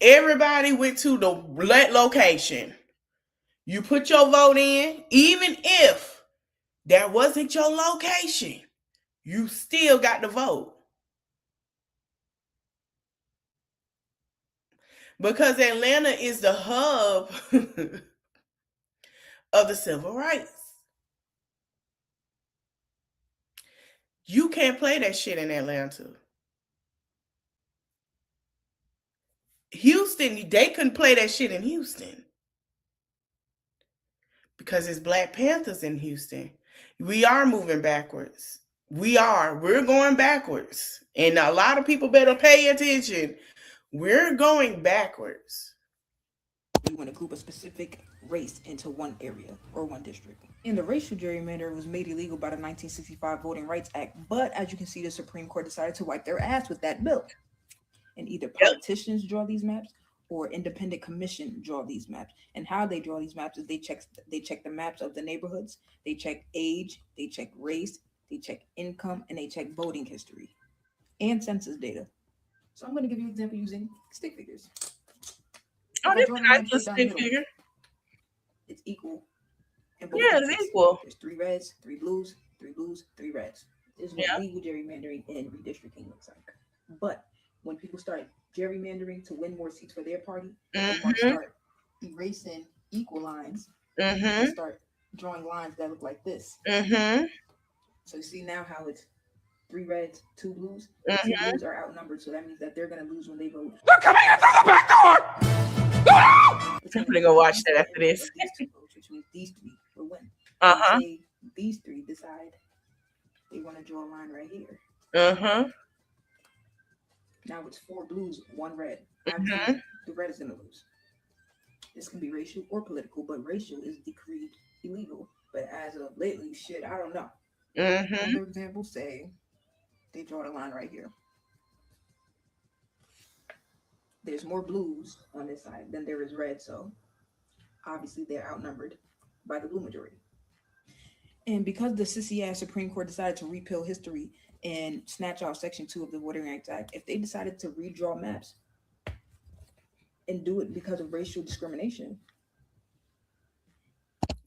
S3: Everybody went to the location. You put your vote in, even if that wasn't your location, you still got to vote. Because Atlanta is the hub of the civil rights. You can't play that shit in Atlanta. Houston, they couldn't play that shit in Houston. Because it's Black Panthers in Houston. We are moving backwards. We're going backwards. And a lot of people better pay attention. We're going backwards.
S8: You want to group a specific race into one area or one district. And the racial gerrymander was made illegal by the 1965 Voting Rights Act. But as you can see, the Supreme Court decided to wipe their ass with that bill. And either politicians draw these maps or independent commission draw these maps. And how they draw these maps is they check the maps of the neighborhoods, they check age, they check race, they check income, and they check voting history and census data. So I'm going to give you an example using stick figures.
S3: Oh, this is a nice little stick figure.
S8: It's equal.
S3: Yeah, it's equal.
S8: There's 3 reds, 3 blues, 3 blues, 3 reds. This is what legal gerrymandering and redistricting looks like. But when people start gerrymandering to win more seats for their party, they want to start erasing equal lines and start drawing lines that look like this. So you see now how it's 3 reds, 2 blues. 2 blues are outnumbered, so that means that they're going to lose when they vote.
S3: They're coming in through the back door! I'm going to go watch that after this.
S8: These 2 votes, which means these 3 will win. Say these 3 decide They want to draw a line right here.
S3: Uh-huh.
S8: Now it's 4 blues, 1 red. Obviously, the red is going to lose. This can be racial or political, but racial is decreed illegal. But as of lately, shit, I don't know. Another example, say they draw the line right here. There's more blues on this side than there is red, so obviously they're outnumbered by the blue majority. And because the sissy-ass Supreme Court decided to repeal history and snatch off Section 2 of the Voting Rights Act, if they decided to redraw maps and do it because of racial discrimination.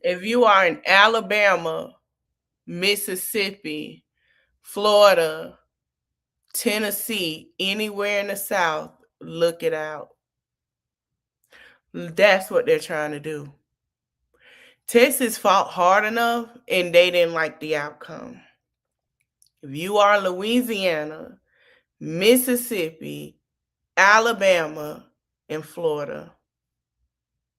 S3: If you are in Alabama, Mississippi, Florida, Tennessee, anywhere in the South, look it out. That's what they're trying to do. Texas fought hard enough and they didn't like the outcome. If you are Louisiana, Mississippi, Alabama, and Florida,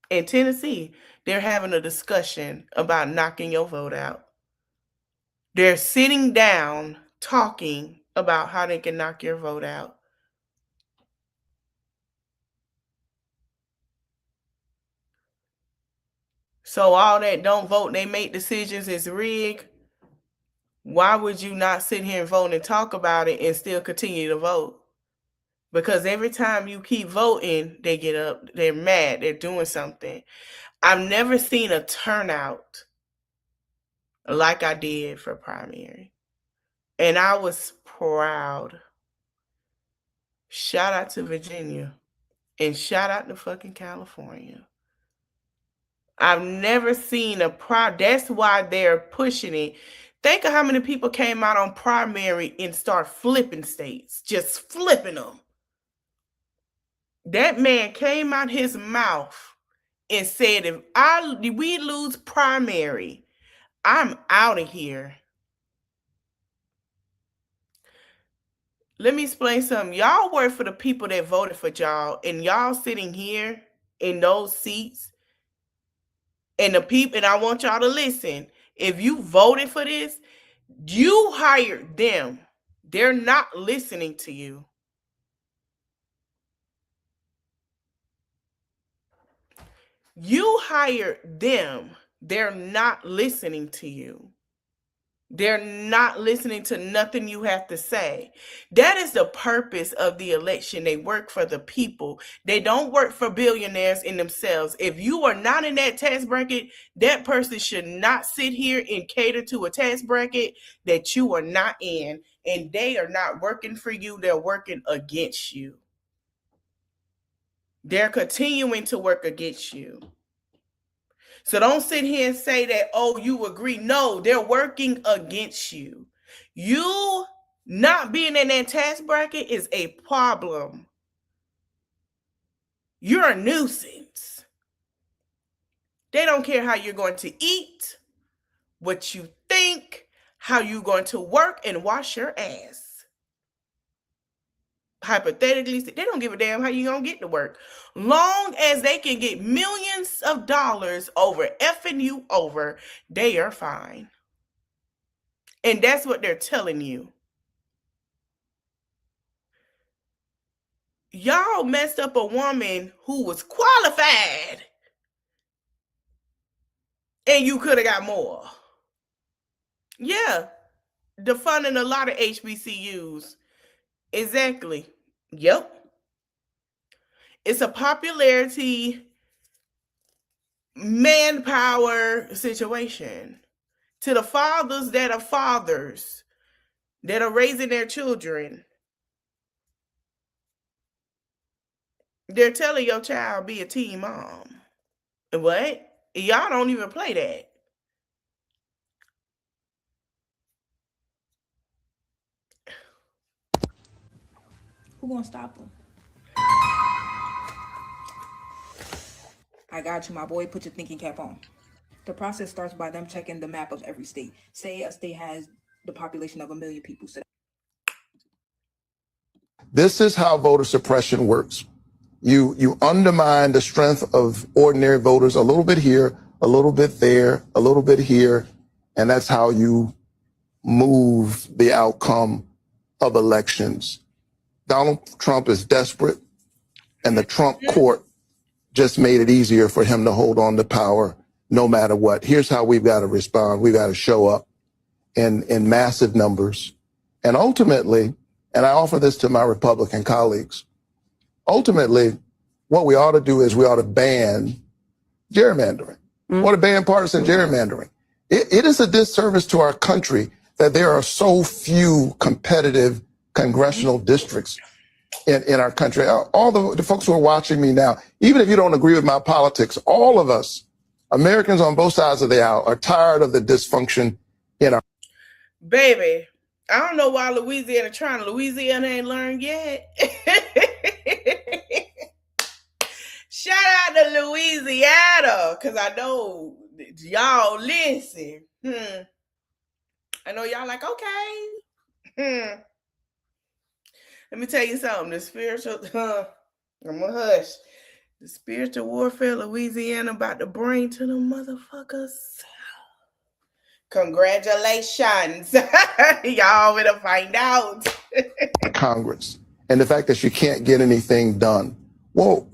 S3: and Tennessee, they're having a discussion about knocking your vote out. They're sitting down talking about how they can knock your vote out. So all that don't vote, they make decisions is rigged. Why would you not sit here and vote and talk about it and still continue to vote? Because every time you keep voting, they get up, they're mad, they're doing something. I've never seen a turnout like I did for primary. And I was proud. Shout out to Virginia and shout out to fucking California. I've never seen a that's why they're pushing it. Think of how many people came out on primary and start flipping states, just flipping them. That man came out his mouth and said, if we lose primary, I'm out of here. Let me explain something. Y'all work for the people that voted for y'all, and y'all sitting here in those seats, and the people, and I want y'all to listen. If you voted for this, you hired them. They're not listening to you. You hired them. They're not listening to you. They're not listening to nothing you have to say. That is the purpose of the election. They work for the people. They don't work for billionaires in themselves. If you are not in that tax bracket, that person should not sit here and cater to a tax bracket that you are not in. And they are not working for you. They're working against you. They're continuing to work against you. So don't sit here and say that, oh, you agree. No, they're working against you. You not being in that tax bracket is a problem. You're a nuisance. They don't care how you're going to eat, what you think, how you're going to work and wash your ass. Hypothetically, they don't give a damn how you're going to get to work. Long as they can get millions of dollars over effing you over, they are fine. And that's what they're telling you. Y'all messed up a woman who was qualified. And you could have got more. Yeah. Defunding a lot of HBCUs. Exactly. Yep. It's a popularity, manpower situation. To the fathers that are fathers, that are raising their children, they're telling your child be a teen mom. What? Y'all don't even play that.
S8: Who gonna stop them? I got you, my boy. Put your thinking cap on. The process starts by them checking the map of every state. Say a state has the population of 1 million people. So
S9: this is how voter suppression works. You undermine the strength of ordinary voters a little bit here, a little bit there, a little bit here, and that's how you move the outcome of elections. Donald Trump is desperate, and the Trump court just made it easier for him to hold on to power no matter what. Here's how we've got to respond. We've got to show up in massive numbers. And ultimately, and I offer this to my Republican colleagues, ultimately, what we ought to do is we ought to ban gerrymandering. We ought to ban partisan gerrymandering. It is a disservice to our country that there are so few competitive congressional districts in our country. All the folks who are watching me now, even if you don't agree with my politics, all of us, Americans on both sides of the aisle, are tired of the dysfunction in our...
S3: Baby, I don't know why Louisiana trying. Louisiana ain't learned yet. Shout out to Louisiana, because I know y'all listen. I know y'all like, okay. Let me tell you something. The spiritual, I'm gonna hush. The spiritual warfare Louisiana about to bring to the motherfuckers. Congratulations. Y'all will find out.
S9: Congress, and the fact that you can't get anything done. Well,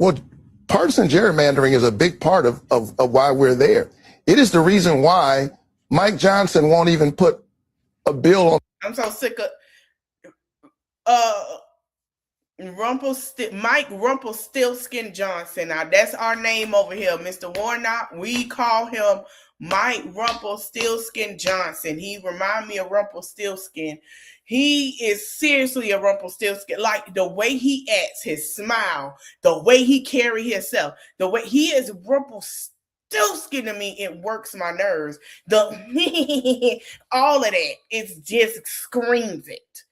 S9: partisan gerrymandering is a big part of why we're there. It is the reason why Mike Johnson won't even put a bill on.
S3: I'm so sick of Mike Rumpelstiltskin Johnson. Now that's our name over here, Mr. Warnock. We call him Mike Rumpelstiltskin Johnson. He remind me of Rumpelstiltskin. He is seriously a Rumpelstiltskin. Like the way he acts, his smile, the way he carry himself, the way he is Rumpelstiltskin to me, it works my nerves. All of that, it just screams it.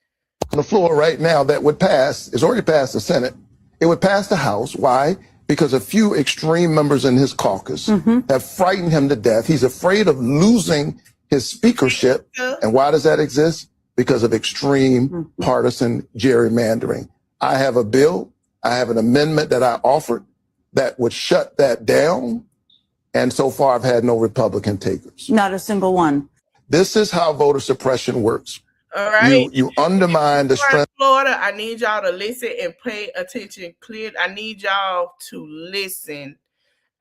S9: On the floor right now that would pass, it's already passed the Senate. It would pass the House. Why? Because a few extreme members in his caucus have frightened him to death. He's afraid of losing his speakership. And why does that exist? Because of extreme partisan gerrymandering. I have a bill. I have an amendment that I offered that would shut that down. And so far, I've had no Republican takers.
S10: Not a single one.
S9: This is how voter suppression works.
S3: All right.
S9: You undermine the strength.
S3: Florida, I need y'all to listen and pay attention. Clear. I need y'all to listen.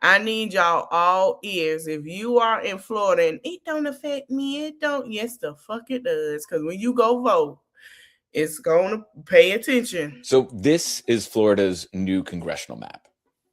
S3: I need y'all all ears. If you are in Florida and it don't affect me, it don't. Yes, the fuck it does. Because when you go vote, it's going to pay attention.
S11: So this is Florida's new congressional map.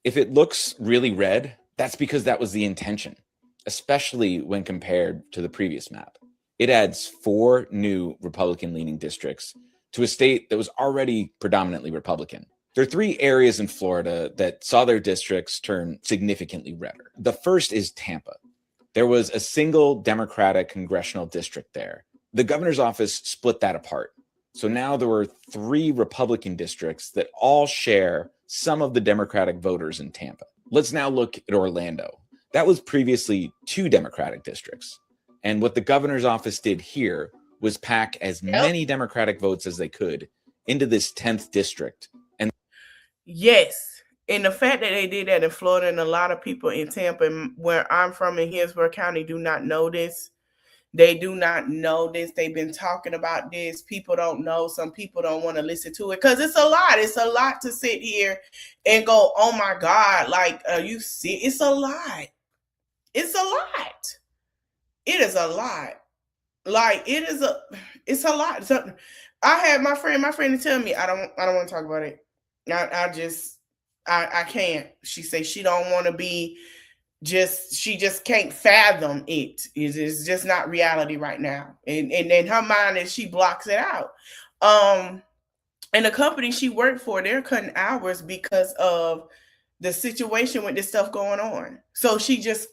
S11: If it looks really red, that's because that was the intention, especially when compared to the previous map. It adds 4 new Republican-leaning districts to a state that was already predominantly Republican. There are 3 areas in Florida that saw their districts turn significantly redder. The first is Tampa. There was a single Democratic congressional district there. The governor's office split that apart. So now there were 3 Republican districts that all share some of the Democratic voters in Tampa. Let's now look at Orlando. That was previously 2 Democratic districts. And what the governor's office did here was pack as many Democratic votes as they could into this 10th district. And
S3: yes, and the fact that they did that in Florida, and a lot of people in Tampa, where I'm from in Hillsborough County, do not know this. They do not know this. They've been talking about this. People don't know. Some people don't want to listen to it because it's a lot. It's a lot to sit here and go, oh my God, like, you see, it's a lot. It's a lot. It is a lot. Like it's a lot. So I had my friend to tell me I don't want to talk about it. I can't. She says she don't want to be she just can't fathom it. It's just not reality right now. And in her mind is she blocks it out. And the company she worked for, they're cutting hours because of the situation with this stuff going on. So she just,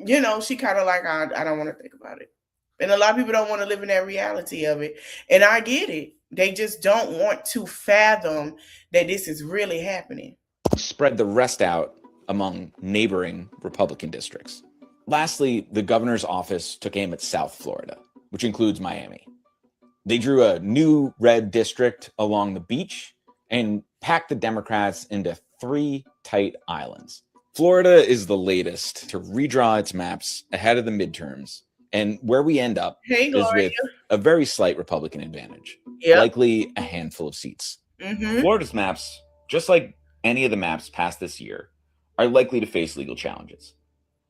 S3: she kind of like, I don't want to think about it. And a lot of people don't want to live in that reality of it. And I get it. They just don't want to fathom that this is really happening.
S11: Spread the rest out among neighboring Republican districts. Lastly, the governor's office took aim at South Florida, which includes Miami. They drew a new red district along the beach and packed the Democrats into 3 tight islands. Florida is the latest to redraw its maps ahead of the midterms And where we end up
S3: Hey,
S11: is
S3: Gloria.
S11: with a very slight Republican advantage,
S3: Yep.
S11: likely a handful of seats.
S3: Mm-hmm.
S11: Florida's maps, just like any of the maps passed this year, are likely to face legal challenges.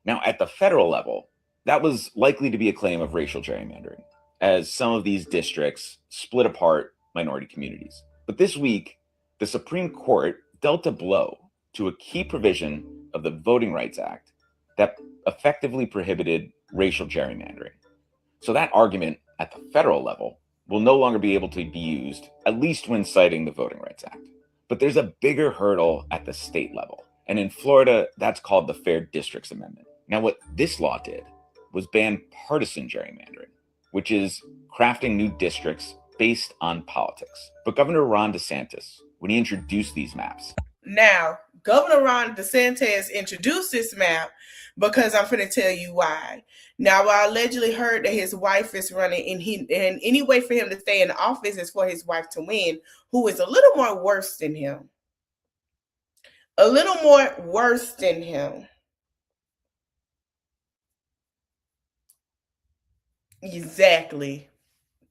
S11: Now, at the federal level, that was likely to be a claim of racial gerrymandering, as some of these districts split apart minority communities. But this week, the Supreme Court dealt a blow to a key provision of the Voting Rights Act that effectively prohibited racial gerrymandering. So that argument at the federal level will no longer be able to be used, at least when citing the Voting Rights Act. But there's a bigger hurdle at the state level. And in Florida, that's called the Fair Districts Amendment. Now, what this law did was ban partisan gerrymandering, which is crafting new districts based on politics. But Governor Ron DeSantis, when he introduced these maps.
S3: Now, Governor Ron DeSantis introduced this map because I'm going to tell you why. Now, I allegedly heard that his wife is running, and any way for him to stay in office is for his wife to win, who is a little more worse than him. A little more worse than him. Exactly.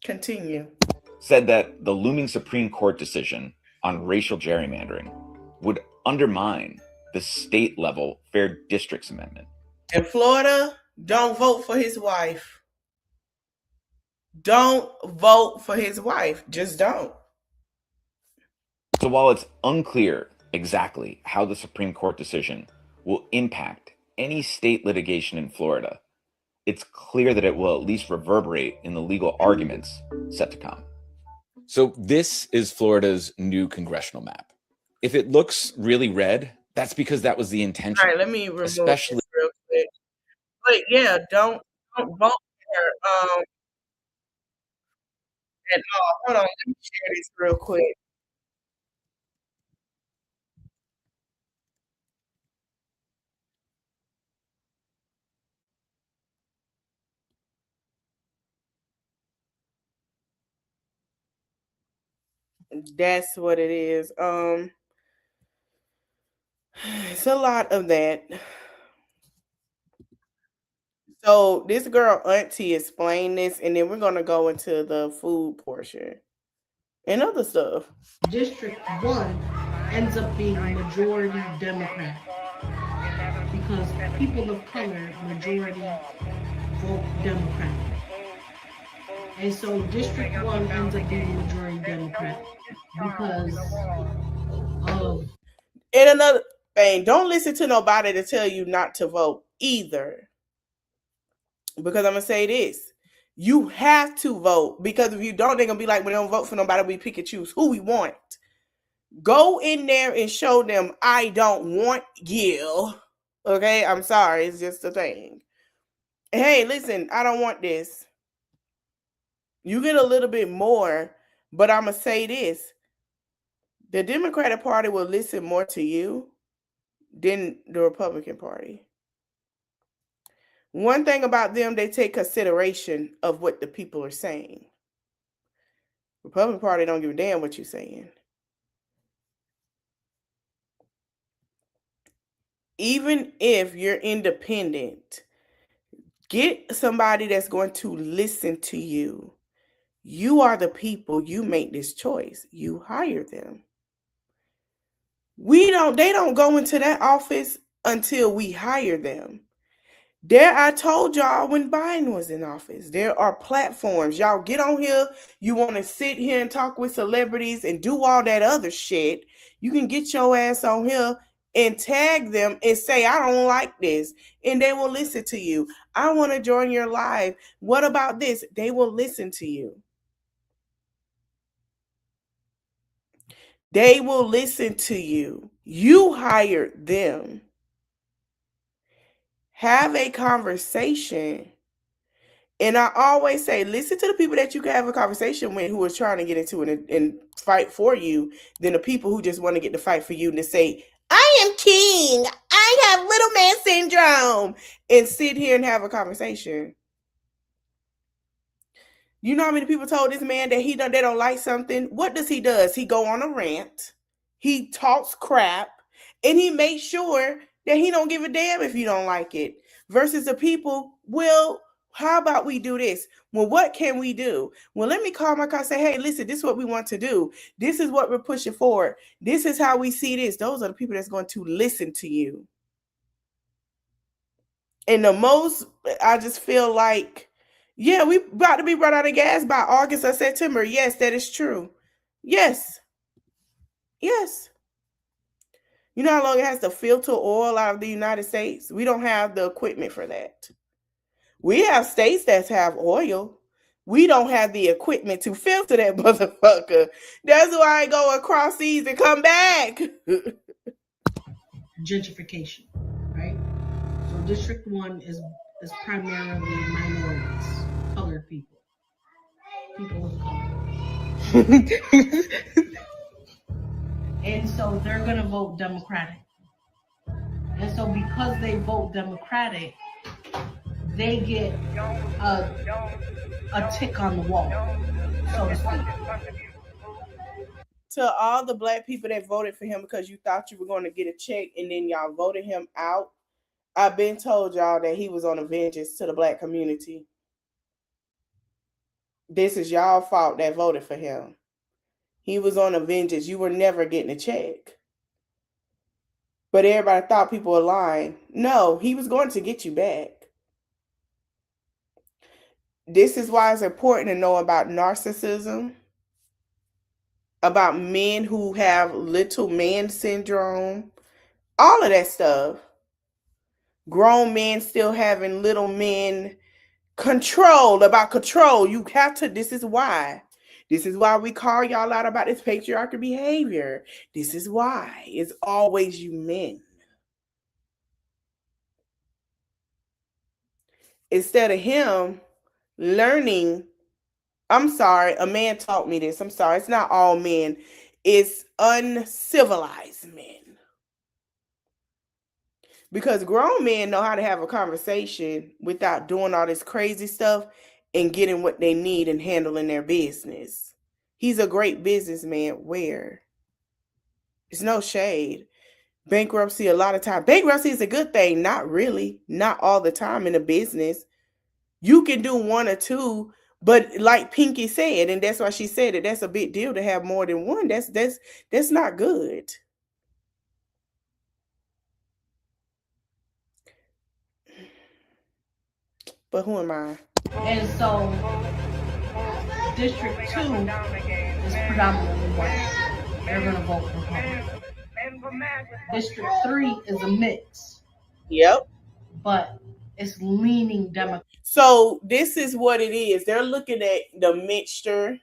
S3: Continue.
S11: Said that the looming Supreme Court decision on racial gerrymandering would undermine the state level Fair Districts Amendment.
S3: In Florida, don't vote for his wife. Don't vote for his wife. Just don't.
S11: So while it's unclear exactly how the Supreme Court decision will impact any state litigation in Florida, it's clear that it will at least reverberate in the legal arguments set to come. So this is Florida's new congressional map. If it looks really red, that's because that was the intention.
S3: All right, let me remove
S11: especially
S3: this real quick. But yeah, don't vote there. At all. Hold on, let me share this real quick. That's what it is. It's a lot of that. So this girl auntie explained this, and then we're gonna go into the food portion and other stuff.
S10: District 1 ends up being majority Democrat because people of color majority vote Democrat. And so District 1 ends up being majority Democrat because of...
S3: And another thing, don't listen to nobody to tell you not to vote either. Because I'm going to say this. You have to vote, because if you don't, they're going to be like, we don't vote for nobody, we pick and choose who we want. Go in there and show them, I don't want you. Okay, I'm sorry, it's just a thing. Hey, listen, I don't want this. You get a little bit more, but I'm going to say this. The Democratic Party will listen more to you than the Republican Party. One thing about them, they take consideration of what the people are saying. Republican Party don't give a damn what you're saying. Even if you're independent, get somebody that's going to listen to you. You are the people. You make this choice. You hire them. They don't go into that office until we hire them. I told y'all when Biden was in office, there are platforms. Y'all get on here. You want to sit here and talk with celebrities and do all that other shit. You can get your ass on here and tag them and say, I don't like this. And they will listen to you. I want to join your live. What about this? They will listen to you. They will listen to you. You hired them. Have a conversation. And I always say, listen to the people that you can have a conversation with who are trying to get into it and fight for you than the people who just want to get to fight for you and to say, I am king. I have little man syndrome. And sit here and have a conversation. You know how many people told this man that they don't like something? What does he do? He go on a rant. He talks crap. And he makes sure that he don't give a damn if you don't like it. Versus the people, well, How about we do this? Well, what can we do? Well, let me call my car and say, hey, listen, this is what we want to do. This is what we're pushing forward. This is how we see this. Those are the people that's going to listen to you. And the most, I just feel like, yeah, we about to be run out of gas by August or September. Yes, that is true. Yes. Yes. You know how long it has to filter oil out of the United States? We don't have the equipment for that. We have states that have oil. We don't have the equipment to filter that motherfucker. That's why I go across seas and come back.
S10: Gentrification, right? So District 1 is primarily minorities, colored people of color. And so they're going to vote Democratic. And so because they vote Democratic, they get a tick on the wall, so to speak.
S3: To all the black people that voted for him because you thought you were going to get a check and then y'all voted him out, I've been told y'all that he was on a vengeance to the black community. This is y'all fault that voted for him. He was on a vengeance. You were never getting a check. But everybody thought people were lying. No, he was going to get you back. This is why it's important to know about narcissism, about men who have little man syndrome, all of that stuff. Grown men still having little men control. You have to, this is why we call y'all out about this patriarchal behavior. This is why it's always you men. Instead of him learning, I'm sorry, a man taught me this. I'm sorry, it's not all men. It's uncivilized men. Because grown men know how to have a conversation without doing all this crazy stuff and getting what they need and handling their business. He's a great businessman. Where? It's no shade. Bankruptcy, a lot of time. Bankruptcy is a good thing. Not really. Not all the time in a business. You can do one or two, but like Pinky said, and that's why she said it, that's a big deal to have more than one. That's not good. But who am I?
S10: And so District 2 is predominantly white. They're going to vote Republican. District 3 is a mix.
S3: Yep.
S10: But it's leaning Democrat.
S3: So this is what it is. They're looking at the mixture.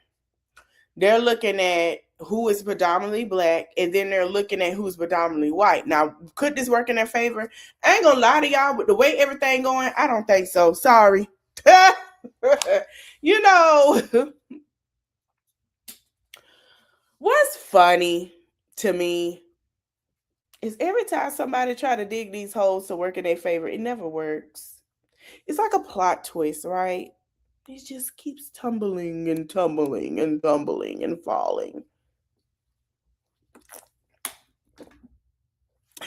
S3: They're looking at who is predominantly black, and then they're looking at who's predominantly white. Now, could this work in their favor? I ain't gonna lie to y'all, but the way everything going, I don't think so. Sorry. You know, what's funny to me is every time somebody try to dig these holes to work in their favor, it never works. It's like a plot twist, right? It just keeps tumbling and tumbling and tumbling and falling.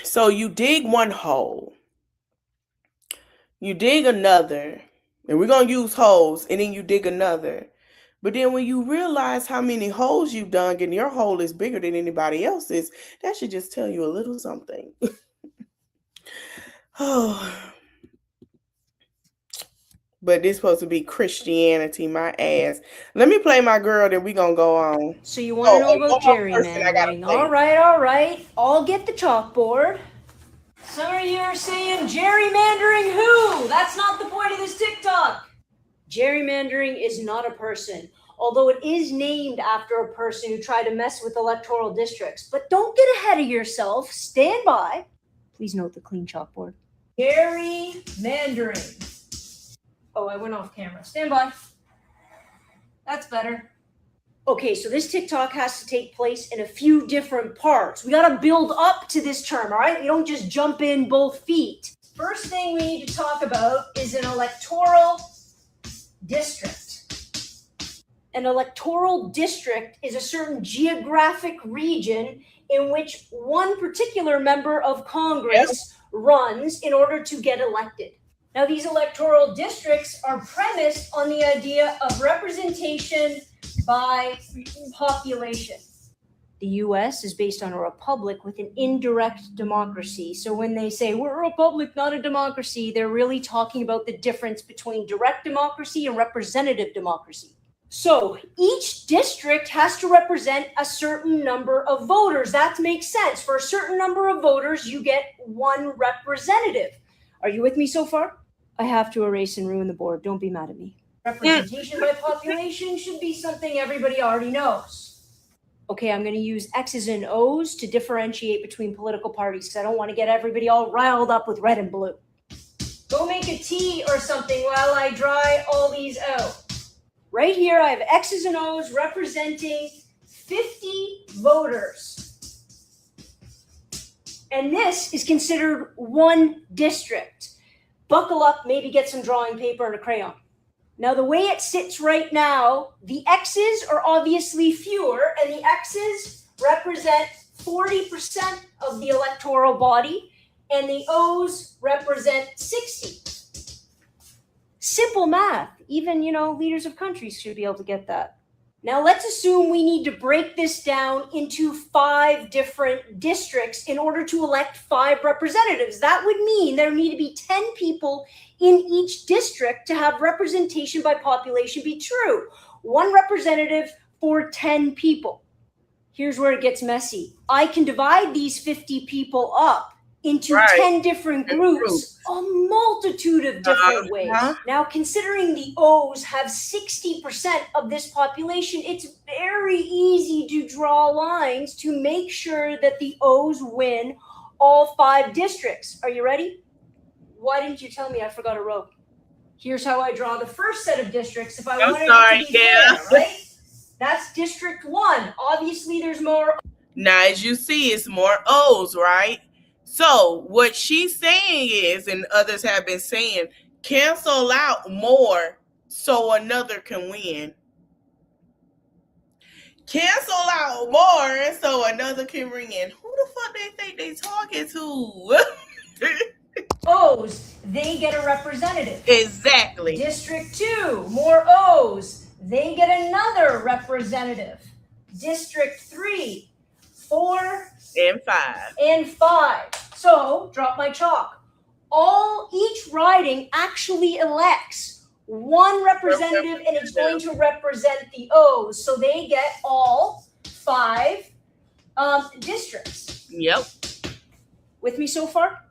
S3: So you dig one hole, you dig another, and we're going to use holes, and then you dig another. But then when you realize how many holes you've dug and your hole is bigger than anybody else's, that should just tell you a little something. Oh. But this supposed to be Christianity, my ass. Let me play my girl, then we gonna go on.
S12: So you want to know about gerrymandering? All right. I'll get the chalkboard. Some of you are saying gerrymandering who? That's not the point of this TikTok. Gerrymandering is not a person, although it is named after a person who tried to mess with electoral districts. But don't get ahead of yourself. Stand by. Please note the clean chalkboard. Gerrymandering. Oh, I went off camera. Stand by. That's better. Okay, so this TikTok has to take place in a few different parts. We gotta build up to this term, all right? You don't just jump in both feet. First thing we need to talk about is an electoral district. An electoral district is a certain geographic region in which one particular member of Congress runs in order to get elected. Now, these electoral districts are premised on the idea of representation by population. The US is based on a republic with an indirect democracy. So when they say we're a republic, not a democracy, they're really talking about the difference between direct democracy and representative democracy. So each district has to represent a certain number of voters. That makes sense. For a certain number of voters, you get one representative. Are you with me so far? I have to erase and ruin the board. Don't be mad at me. Representation by population should be something everybody already knows. Okay, I'm going to use X's and O's to differentiate between political parties because I don't want to get everybody all riled up with red and blue. Go make a tea or something while I dry all these out. Right here, I have X's and O's representing 50 voters. And this is considered one district. Buckle up, maybe get some drawing paper and a crayon. Now, the way it sits right now, the X's are obviously fewer, and the X's represent 40% of the electoral body, and the O's represent 60. Simple math. Even, leaders of countries should be able to get that. Now, let's assume we need to break this down into 5 different districts in order to elect 5 representatives. That would mean there need to be 10 people in each district to have representation by population be true. 1 representative for 10 people. Here's where it gets messy. I can divide these 50 people up into 10 different groups, a multitude of different ways. Now, considering the O's have 60% of this population, it's very easy to draw lines to make sure that the O's win all 5 districts. Are you ready? Why didn't you tell me I forgot a row? Here's how I draw the first set of districts if I wanted it to be fair, right? That's District 1. Obviously, there's more.
S3: Now, as you see, it's more O's, right? So what she's saying is, and others have been saying, cancel out more so another can win. Cancel out more so another can win. Who the fuck they think they talking to?
S12: O's, they get a representative.
S3: Exactly.
S12: District 2, more O's, they get another representative. District 3, 4, and 5. So, drop my chalk. Each riding actually elects 1 representative, and it's going to represent the O's. So they get all 5 districts.
S3: Yep.
S12: With me so far?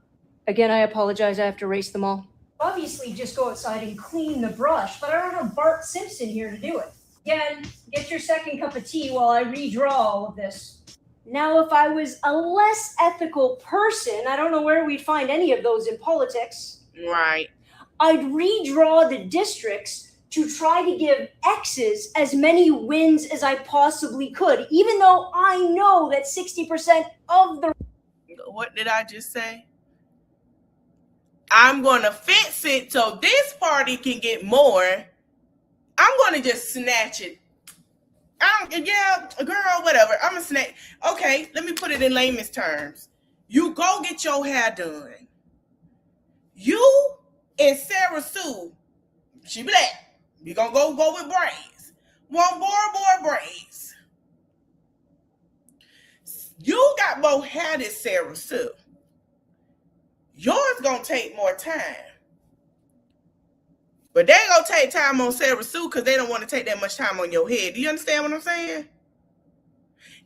S12: Again, I apologize. I have to erase them all. Obviously, just go outside and clean the brush, but I don't have Bart Simpson here to do it. Again, get your second cup of tea while I redraw all of this. Now, if I was a less ethical person, I don't know where we'd find any of those in politics.
S3: Right.
S12: I'd redraw the districts to try to give X's as many wins as I possibly could, even though I know that 60% of the...
S3: What did I just say? I'm going to fix it so this party can get more. I'm going to just snatch it. Yeah, girl, whatever. I'm going to snatch. Okay, let me put it in layman's terms. You go get your hair done. You and Sarah Sue, she black. You going to go with braids. One more braids. You got more hair than Sarah Sue. Yours going to take more time. But they ain't going to take time on Sarah Sue because they don't want to take that much time on your head. Do you understand what I'm saying?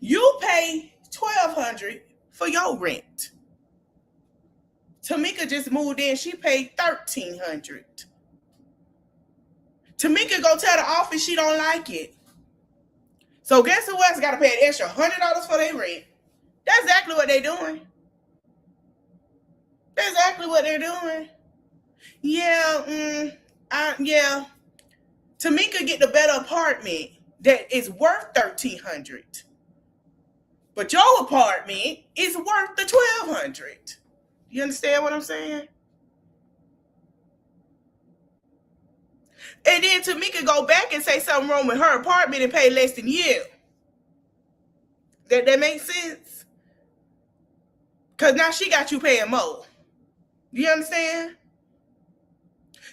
S3: You pay $1,200 for your rent. Tamika just moved in. She paid $1,300. Tamika go tell the office she don't like it. So guess who else got to pay an extra $100 for their rent? That's exactly what they're doing. That's exactly what they're doing. Yeah, Tamika get the better apartment that is worth $1,300. But your apartment is worth the $1,200. You understand what I'm saying? And then Tamika go back and say something wrong with her apartment and pay less than you. That makes sense? Because now she got you paying more. You understand?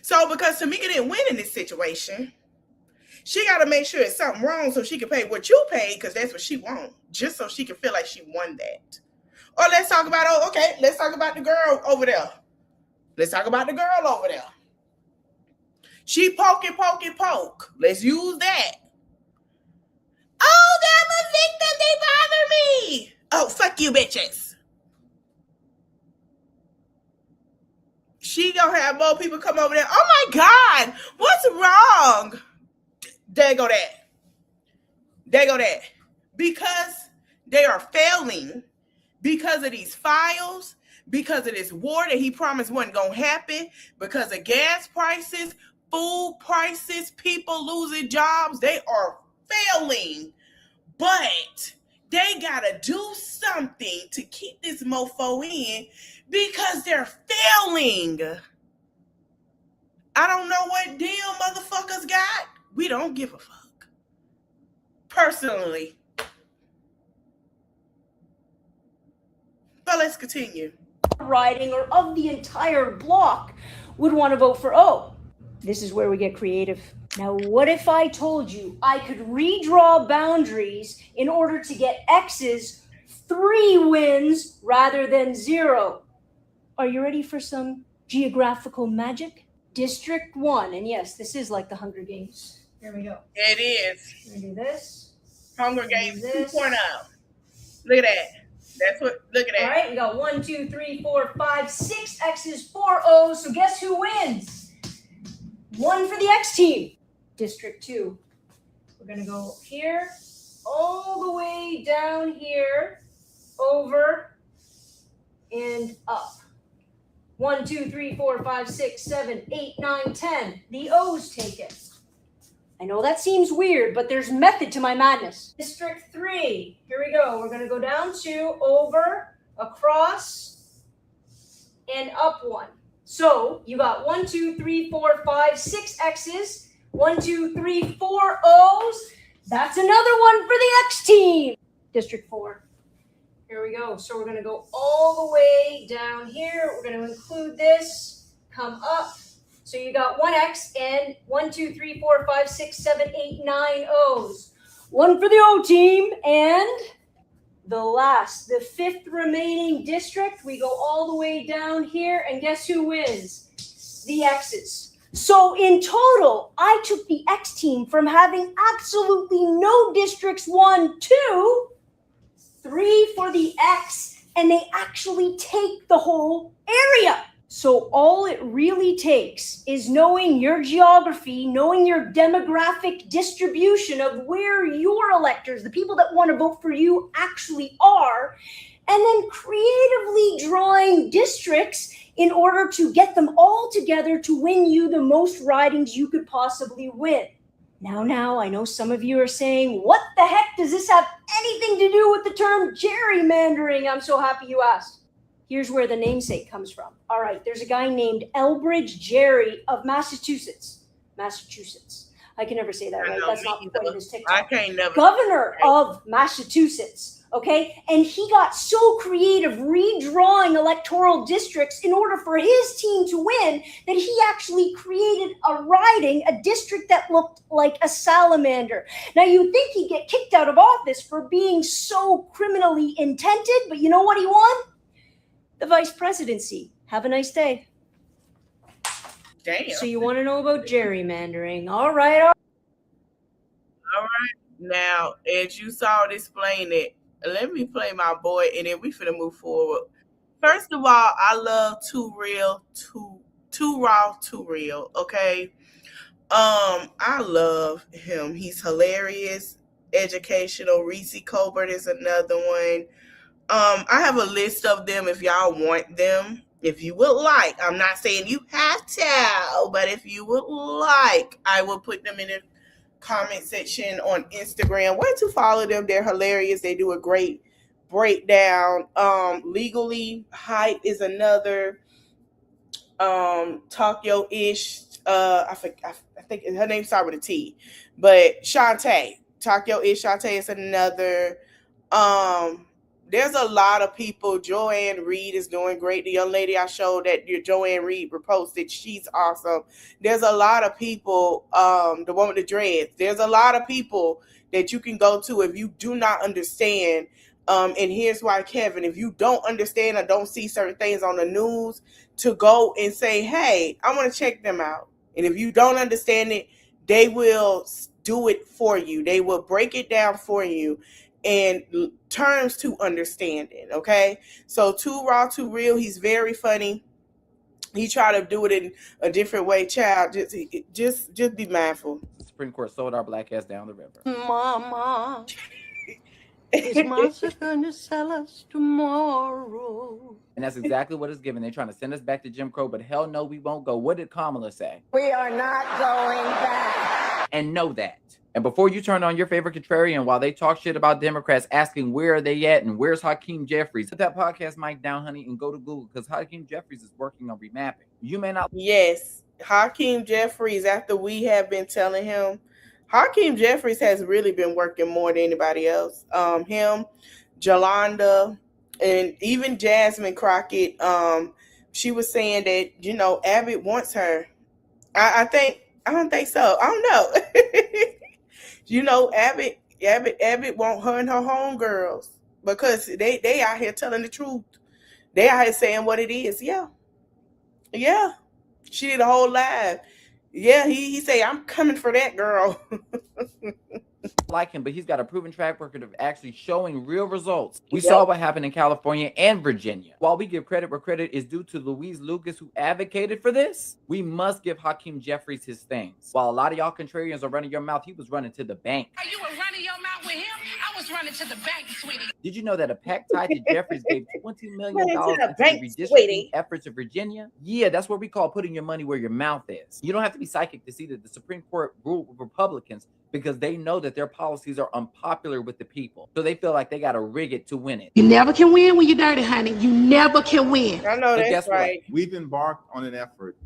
S3: So because Tamika didn't win in this situation, she got to make sure it's something wrong so she can pay what you paid, because that's what she wants, just so she can feel like she won that. Or let's talk about, let's talk about the girl over there. She poke. Let's use that. Oh, I'm a victim. They bother me. Oh, fuck you, bitches. She gonna have more people come over there. Oh my God, what's wrong? There go that. Because they are failing because of these files, because of this war that he promised wasn't gonna happen, because of gas prices, food prices, people losing jobs. They are failing, but they gotta do something to keep this mofo in because they're failing. I don't know what deal motherfuckers got. We don't give a fuck. Personally. But let's continue.
S12: Riding or of the entire block would want to vote for O. This is where we get creative. Now, what if I told you I could redraw boundaries in order to get X's 3 wins rather than 0? Are you ready for some geographical magic? District 1, and yes, this is like the Hunger Games. Here we go.
S3: It is.
S12: We're gonna do this.
S3: Hunger Games 2.0. Look at that. Look at that.
S12: All right, we got 1, 2, 3, 4, 5, 6 X's, 4 O's. So guess who wins? 1 for the X team. District 2. We're gonna go here, all the way down here, over and up. 1, 2, 3, 4, 5, 6, 7, 8, 9, 10. The O's take it. I know that seems weird, but there's method to my madness. District 3. Here we go. We're going to go down 2, over, across, and up 1. So you got 1, 2, 3, 4, 5, 6 X's. 1, 2, 3, 4 O's. That's another one for the X team. District 4. Here we go. So we're going to go all the way down here. We're going to include this. Come up. So you got 1 X and 1, 2, 3, 4, 5, 6, 7, 8, 9 O's. 1 for the O team. And the last, the 5th remaining district. We go all the way down here. And guess who wins? The X's. So in total, I took the X team from having absolutely no districts 1, 2, 3 for the X, and they actually take the whole area. So all it really takes is knowing your geography, knowing your demographic distribution of where your electors, the people that want to vote for you, actually are, and then creatively drawing districts in order to get them all together to win you the most ridings you could possibly win. Now, I know some of you are saying, what the heck does this have anything to do with the term gerrymandering? I'm so happy you asked. Here's where the namesake comes from. All right, there's a guy named Elbridge Gerry of Massachusetts. I can never say that right. That's not the point of this TikTok.
S3: I can't never.
S12: Governor of Massachusetts, okay? And he got so creative redrawing electoral districts in order for his team to win that he actually created a riding, a district that looked like a salamander. Now, you'd think he'd get kicked out of office for being so criminally intended, but you know what he won? The vice presidency. Have a nice day.
S3: Damn.
S12: So you want to know about gerrymandering. All right.
S3: Now, as you saw it explain it, let me play my boy, and then we finna move forward. First of all, I love Too Raw, Too Real, okay? I love him. He's hilarious, educational. Reese Colbert is another one. I have a list of them if y'all want them. If you would like, I'm not saying you have to, but if you would like, I will put them in the comment section on Instagram. Where to follow them? They're hilarious. They do a great breakdown. Legally Hype is another. Talk Yo Ish. I think her name starts with a T, but Shantae. Talk Yo Ish. Shantae is another. There's a lot of people. Joanne Reed is doing great. The young lady I showed that your Joanne Reed reposted, she's awesome. There's a lot of people, the one with the dreads. There's a lot of people that you can go to if you do not understand. And here's why, Kevin, if you don't understand or don't see certain things on the news, to go and say, hey, I want to check them out. And if you don't understand it, they will do it for you. They will break it down for you in terms to understanding. Okay. So Too Raw, Too Real. He's very funny. He tried to do it in a different way. Child, just be mindful.
S13: The Supreme Court sold our black ass down the river.
S12: Mama, is Martha gonna sell us tomorrow?
S13: And that's exactly what it's given. They're trying to send us back to Jim Crow, but hell no, we won't go. What did Kamala say?
S12: We are not going back.
S13: And know that. And before you turn on your favorite contrarian while they talk shit about Democrats, asking where are they at and where's Hakeem Jeffries, put that podcast mic down, honey, and go to Google, because Hakeem Jeffries is working on remapping. You may not.
S3: Yes, Hakeem Jeffries, after we have been telling him, Hakeem Jeffries has really been working more than anybody else. Him, Jolanda, and even Jasmine Crockett. She was saying that, Abbott wants her. I don't think so. I don't know. Abbott want her and her homegirls because they out here telling the truth. They out here saying what it is. Yeah. She did a whole live. Yeah, he say, I'm coming for that girl.
S13: Like him, but he's got a proven track record of actually showing real results. We saw what happened in California and Virginia. While we give credit where credit is due to Louise Lucas, who advocated for this, we must give Hakeem Jeffries his things. While a lot of y'all contrarians are running your mouth, he was running to the bank.
S14: You were running your mouth with him? I was running to the bank, sweetie.
S13: Did you know that a PAC tied to Jeffries gave $20 million into the redistricting
S3: sweetie.
S13: efforts of Virginia? Yeah, that's what we call putting your money where your mouth is. You don't have to be psychic to see that the Supreme Court ruled with Republicans because they know that their policies are unpopular with the people. So they feel like they got to rig it to win it.
S14: You never can win when you're dirty, honey. You never can win.
S3: I know
S13: But
S3: that's
S13: guess what?
S3: right.
S15: We've embarked on an effort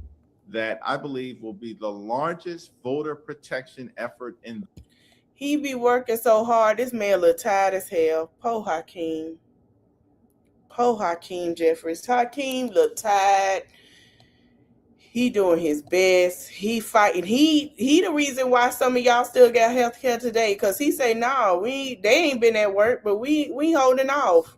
S15: that I believe will be the largest voter protection effort in.
S3: He be working so hard. This man look tired as hell. Po Hakeem Jeffries. Hakeem look tired. He doing his best. He fighting. He the reason why some of y'all still got health care today. Cause he say, no, they ain't been at work, but we holding off.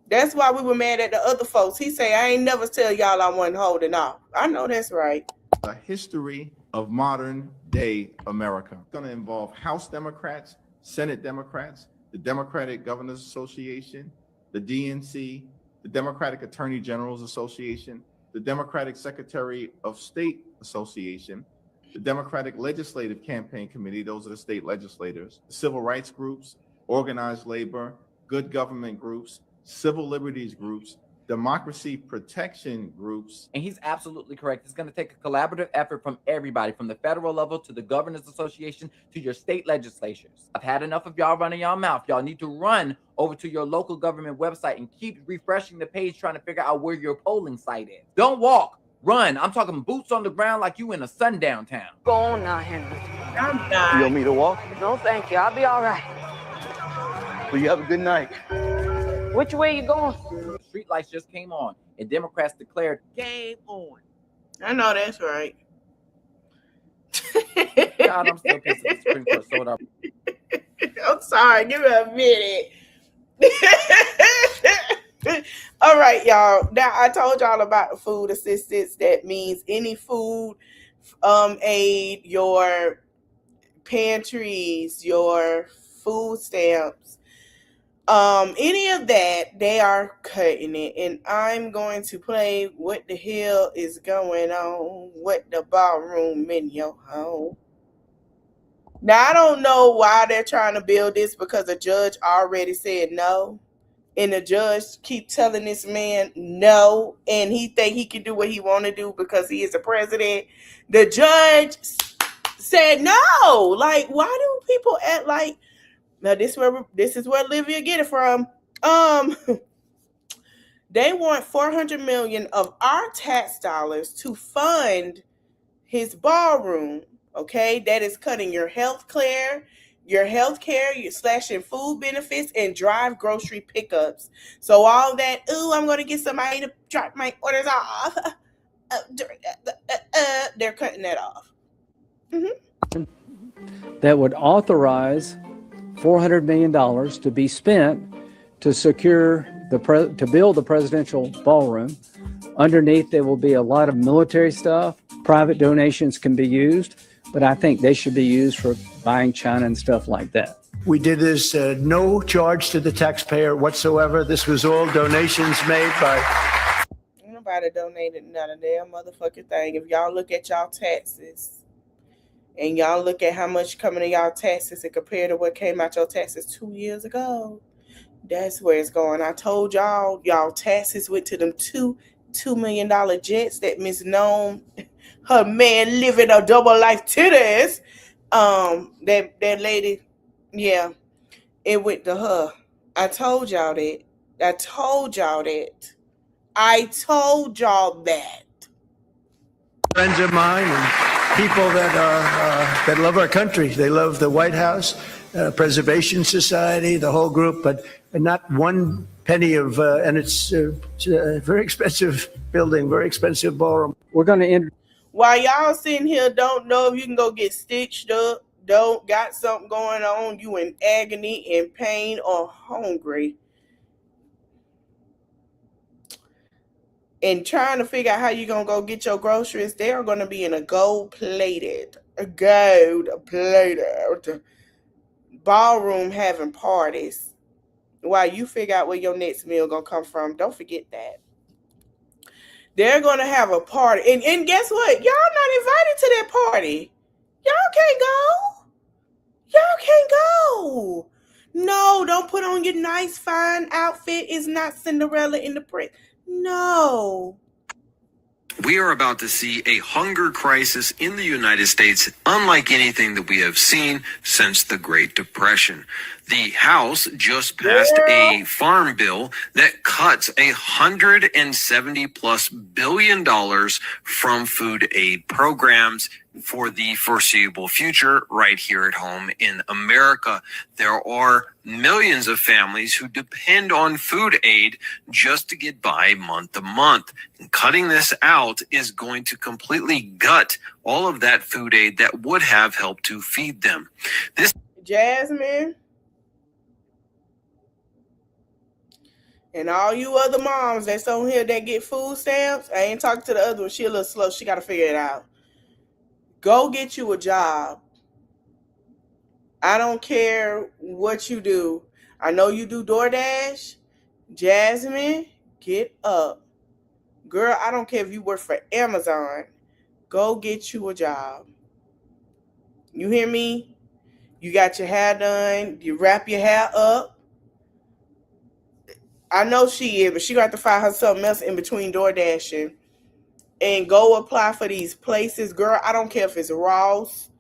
S3: That's why we were mad at the other folks. He say, I ain't never tell y'all I wasn't holding off. I know that's right.
S15: A history of modern day America. It's going to involve House Democrats, Senate Democrats, the Democratic Governors Association, the DNC, the Democratic Attorney Generals Association, the Democratic Secretary of State Association, the Democratic Legislative Campaign Committee, those are the state legislators, civil rights groups, organized labor, good government groups, civil liberties groups, democracy protection groups.
S13: And he's absolutely correct. It's going to take a collaborative effort from everybody, from the federal level to the Governors Association to your state legislatures. I've had enough of y'all running y'all mouth. Y'all need to run over to your local government website and keep refreshing the page trying to figure out where your polling site is. Don't walk, run. I'm talking boots on the ground like you in a sundown town.
S12: Go on now, Henry.
S3: I'm not.
S16: You want me to walk?
S12: No, thank you. I'll be all right.
S16: Well, you have a good night.
S12: Which way you going?
S13: Street lights just came on, and Democrats declared game on.
S3: I know that's right.
S13: God, I'm still pissed at the Supreme Court sold our.
S3: I'm sorry. Give me a minute. All right, y'all. Now I told y'all about the food assistance. That means any food aid, your pantries, your food stamps, any of that, they are cutting it. And I'm going to play What the Hell Is Going On, What the Ballroom in Your Home. Now, I don't know why they're trying to build this, because the judge already said no. And the judge keep telling this man no. And he think he can do what he want to do because he is the president. The judge said no. Like, why do people act like, now this is where Olivia get it from. They want $400 million of our tax dollars to fund his ballroom. Okay, that is cutting your health care, your health care, you're slashing food benefits, and drive grocery pickups. So all that, ooh, I'm going to get somebody to drop my orders off. They're cutting that off.
S17: That would authorize $400 million to be spent to secure to build the presidential ballroom. Underneath, there will be a lot of military stuff. Private donations can be used, but I think they should be used for buying china and stuff like that.
S18: We did this no charge to the taxpayer whatsoever. This was all donations made by...
S3: Nobody donated none of damn motherfucking thing. If y'all look at y'all taxes and y'all look at how much coming to y'all taxes and compare to what came out your taxes 2 years ago, that's where it's going. I told y'all taxes went to them $2 million jets that Miss Nome, her man living a double life to this. That lady, yeah, it went to her. I told y'all that.
S18: Friends of mine and people that love our country. They love the White House, Preservation Society, the whole group, but not one penny of, and it's a very expensive building, very expensive ballroom.
S17: We're going to end.
S3: While y'all sitting here don't know if you can go get stitched up, don't got something going on, you in agony, in pain, or hungry, and trying to figure out how you're going to go get your groceries, they are going to be in a gold-plated ballroom having parties while you figure out where your next meal going to come from. Don't forget that. They're going to have a party. And guess what? Y'all not invited to that party. Y'all can't go. No, don't put on your nice, fine outfit. It's not Cinderella in the prince. No.
S19: We are about to see a hunger crisis in the United States, unlike anything that we have seen since the Great Depression. The House just passed a farm bill that cuts $170+ billion from food aid programs for the foreseeable future right here at home in America. There are millions of families who depend on food aid just to get by month to month. And cutting this out is going to completely gut all of that food aid that would have helped to feed them. This
S3: Jasmine and all you other moms that's on here that get food stamps, I ain't talking to the other one. She a little slow. She got to figure it out. Go get you a job. I don't care what you do. I know you do DoorDash. Jasmine, get up. Girl, I don't care if you work for Amazon. Go get you a job. You hear me? You got your hair done. You wrap your hair up. I know she is, but she got to find her something else in between DoorDashing. And go apply for these places. Girl, I don't care if it's Ross.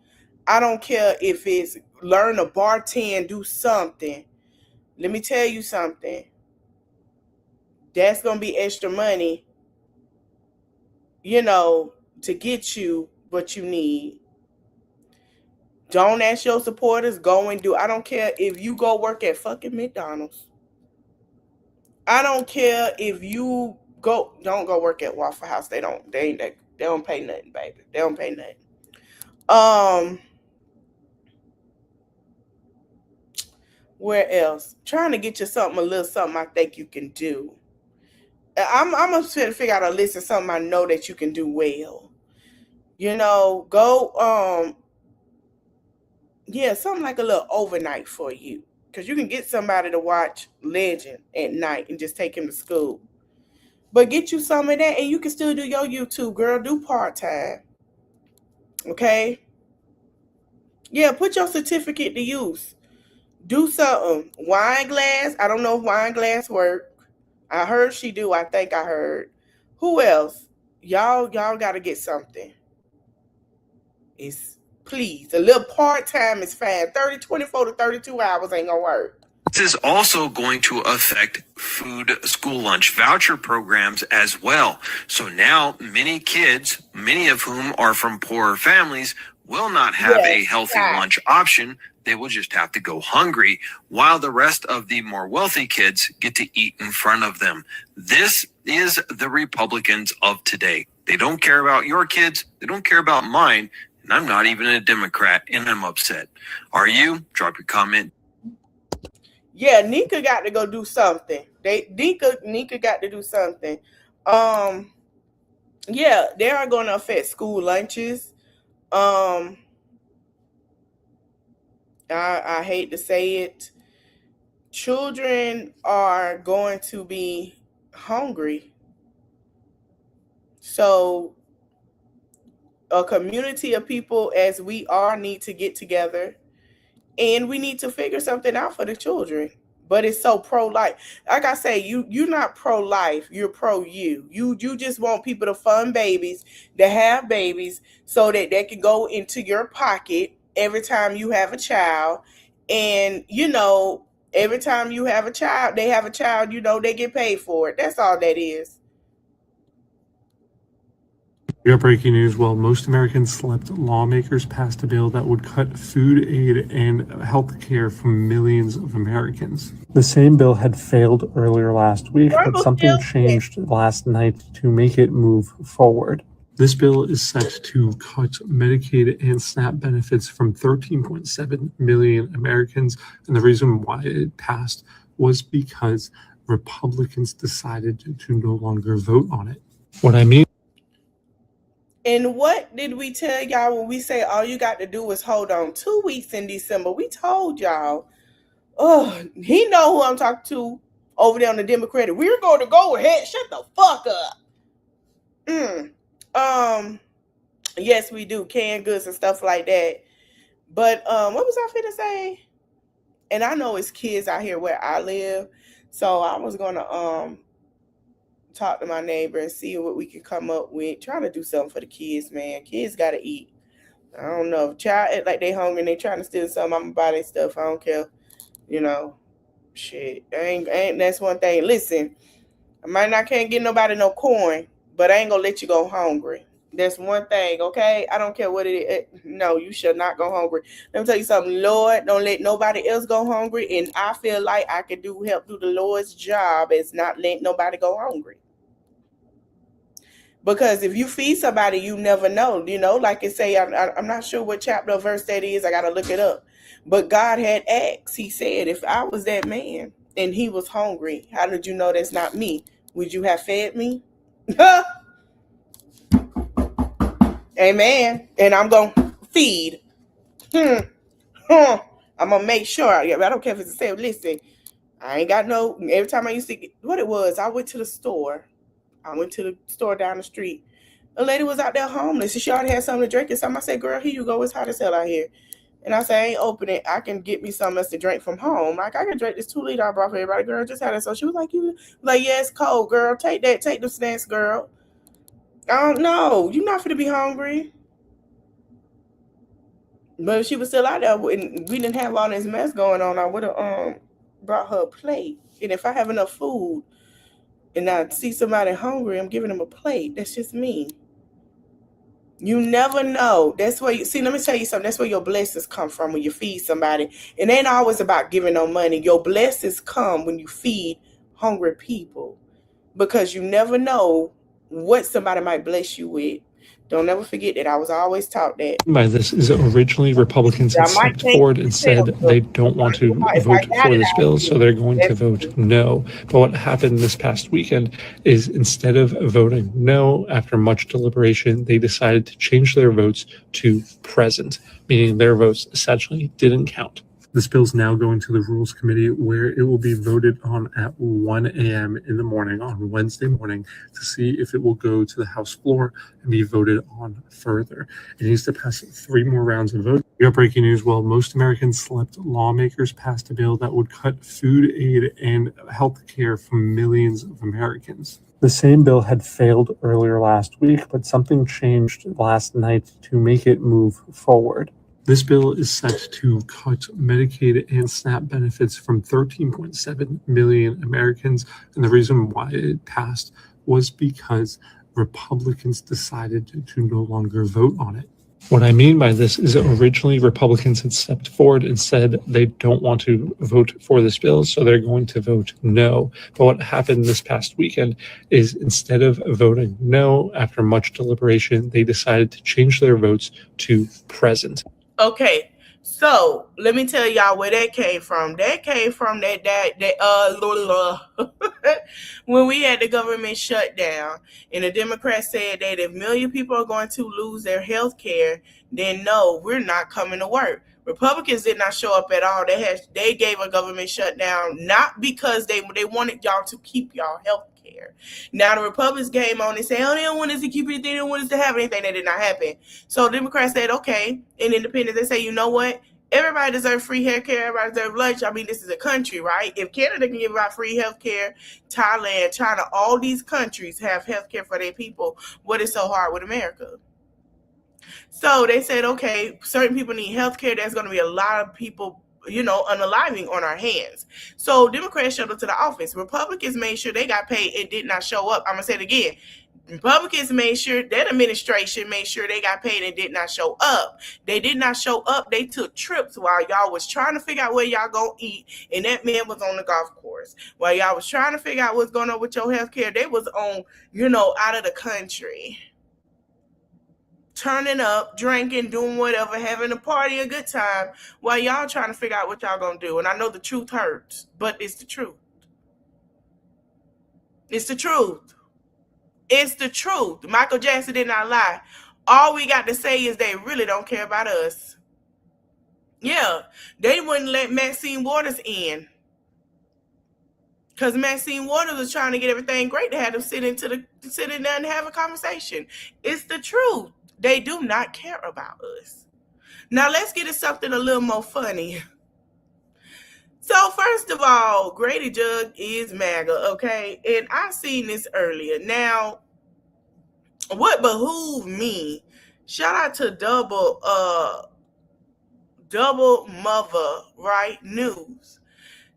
S3: I don't care if it's learn to bartend, do something. Let me tell you something. That's going to be extra money, to get you what you need. Don't ask your supporters. Go and do. I don't care if you go work at fucking McDonald's. I don't care if you don't go work at Waffle House. They don't pay nothing, baby. They don't pay nothing. Where else? Trying to get you a little something I think you can do. I'm gonna try to figure out a list of something I know that you can do well. Go something like a little overnight for you. Because you can get somebody to watch Legend at night and just take him to school. But get you some of that and you can still do your YouTube, girl. Do part-time. Okay? Yeah, put your certificate to use. Do something. Wine glass. I don't know if wine glass work. I heard she do. I think I heard. Who else? Y'all got to get something. Please. A little part-time is fine. 24 to 32 hours ain't going to work.
S19: This is also going to affect food school lunch voucher programs as well. So now many kids, many of whom are from poorer families, will not have a healthy lunch option They will just have to go hungry while the rest of the more wealthy kids get to eat in front of them. This is the Republicans of today. They don't care about your kids. They don't care about mine. And I'm not even a Democrat, and I'm upset. Are you? Drop your comment.
S3: Yeah, Nika got to go do something. Nika got to do something. Yeah, they are going to affect school lunches. I hate to say it. Children are going to be hungry. So a community of people as we are need to get together, and we need to figure something out for the children. But it's so pro-life. Like I say, you're not pro-life, you're pro-you. You just want people to fund babies, to have babies, so that they can go into your pocket every time you have a child. And, every time you have a child, they have a child, they get paid for it. That's all that is.
S20: We got breaking news. While most Americans slept, lawmakers passed a bill that would cut food aid and health care from millions of Americans. The same bill had failed earlier last week, but something changed last night to make it move forward. This bill is set to cut Medicaid and SNAP benefits from 13.7 million Americans. And the reason why it passed was because Republicans decided to no longer vote on it. What I mean.
S3: And what did we tell y'all when we say all you got to do is hold on 2 weeks in December? We told y'all, he know who I'm talking to over there on the Democratic. We're going to go ahead. Shut the fuck up. Yes, we do. Canned goods and stuff like that. But what was I finna say? And I know it's kids out here where I live. So I was going to talk to my neighbor and see what we can come up with. Trying to do something for the kids, man. Kids got to eat. I don't know. If child act like they hungry and they trying to steal something, I'm going to buy their stuff. I don't care. Shit. Ain't that's one thing. Listen, I might not can't get nobody no coin, but I ain't going to let you go hungry. That's one thing, okay? I don't care what it is. No, you should not go hungry. Let me tell you something. Lord, don't let nobody else go hungry. And I feel like I could help do the Lord's job as not letting nobody go hungry. Because if you feed somebody, you never know. Like I say, I'm not sure what chapter or verse that is. I got to look it up. But God had asked. He said, if I was that man and he was hungry, how did you know that's not me? Would you have fed me? Amen. And I'm going to feed. I'm going to make sure. I don't care if it's a sale. Listen, I ain't got no. Every time I used to get what it was, I went to the store. Down the street. A lady was out there homeless. She already had something to drink and something. I said, girl, here you go. It's hot as hell out here. And I said, I ain't open it. I can get me something else to drink from home. Like, I can drink this 2 liter I brought for everybody. Girl, just had it. So she was like, yeah, it's cold, girl. Take that. Take the snacks, girl. I don't know. You're not finna be hungry. But if she was still out there and we didn't have all this mess going on, I would have brought her a plate. And if I have enough food, and I see somebody hungry, I'm giving them a plate. That's just me. You never know. That's where let me tell you something. That's where your blessings come from when you feed somebody. It ain't always about giving no money. Your blessings come when you feed hungry people. Because you never know what somebody might bless you with. Don't ever forget that. I was always taught that.
S20: By this is originally Republicans had stepped forward and said they don't want to vote for this bill, so they're going to vote no. But what happened this past weekend is instead of voting no, after much deliberation, they decided to change their votes to present, meaning their votes essentially didn't count. This bill is now going to the Rules Committee, where it will be voted on at 1 a.m. in the morning on Wednesday morning to see if it will go to the House floor and be voted on further. It needs to pass 3 more rounds of voting. We got breaking news. While most Americans slept, lawmakers passed a bill that would cut food aid and health care from millions of Americans. The same bill had failed earlier last week, but something changed last night to make it move forward. This bill is set to cut Medicaid and SNAP benefits from 13.7 million Americans. And the reason why it passed was because Republicans decided to no longer vote on it. What I mean by this is that originally Republicans had stepped forward and said they don't want to vote for this bill, so they're going to vote no. But what happened this past weekend is instead of voting no, after much deliberation, they decided to change their votes to present.
S3: Okay, so let me tell y'all where that came from. That came from that when we had the government shutdown, and the Democrats said that if 1 million people are going to lose their health care, then no, we're not coming to work. Republicans did not show up at all. They gave a government shutdown not because they wanted y'all to keep y'all health care. Now the Republicans came on and said, oh, they don't want us to keep it, they don't want us to have anything. That did not happen. So Democrats said, okay, and independents, they say, you know what? Everybody deserves free health care. Everybody deserves lunch. I mean, this is a country, right? If Canada can give out free health care, Thailand, China, all these countries have health care for their people, what is so hard with America? So they said, okay, certain people need health care. There's going to be a lot of people, unaliving on our hands. So Democrats showed up to the office. Republicans made sure they got paid and did not show up. I'm going to say it again. Republicans made sure that administration made sure they got paid and did not show up. They did not show up. They took trips while y'all was trying to figure out where y'all gonna eat, and that man was on the golf course. While y'all was trying to figure out what's going on with your health care, they was on, out of the country. Turning up, drinking, doing whatever, having a party, a good time, while y'all trying to figure out what y'all gonna do. And I know the truth hurts, but it's the truth. It's the truth. It's the truth. Michael Jackson did not lie. All we got to say is they really don't care about us. Yeah, they wouldn't let Maxine Waters in. Because Maxine Waters was trying to get everything great. They had them sit in there and have a conversation. It's the truth. They do not care about us. Now let's get to something a little more funny. So first of all, Grady Judd is MAGA, okay? And I seen this earlier. Now, what behooved me, shout out to Double Mother, right, News.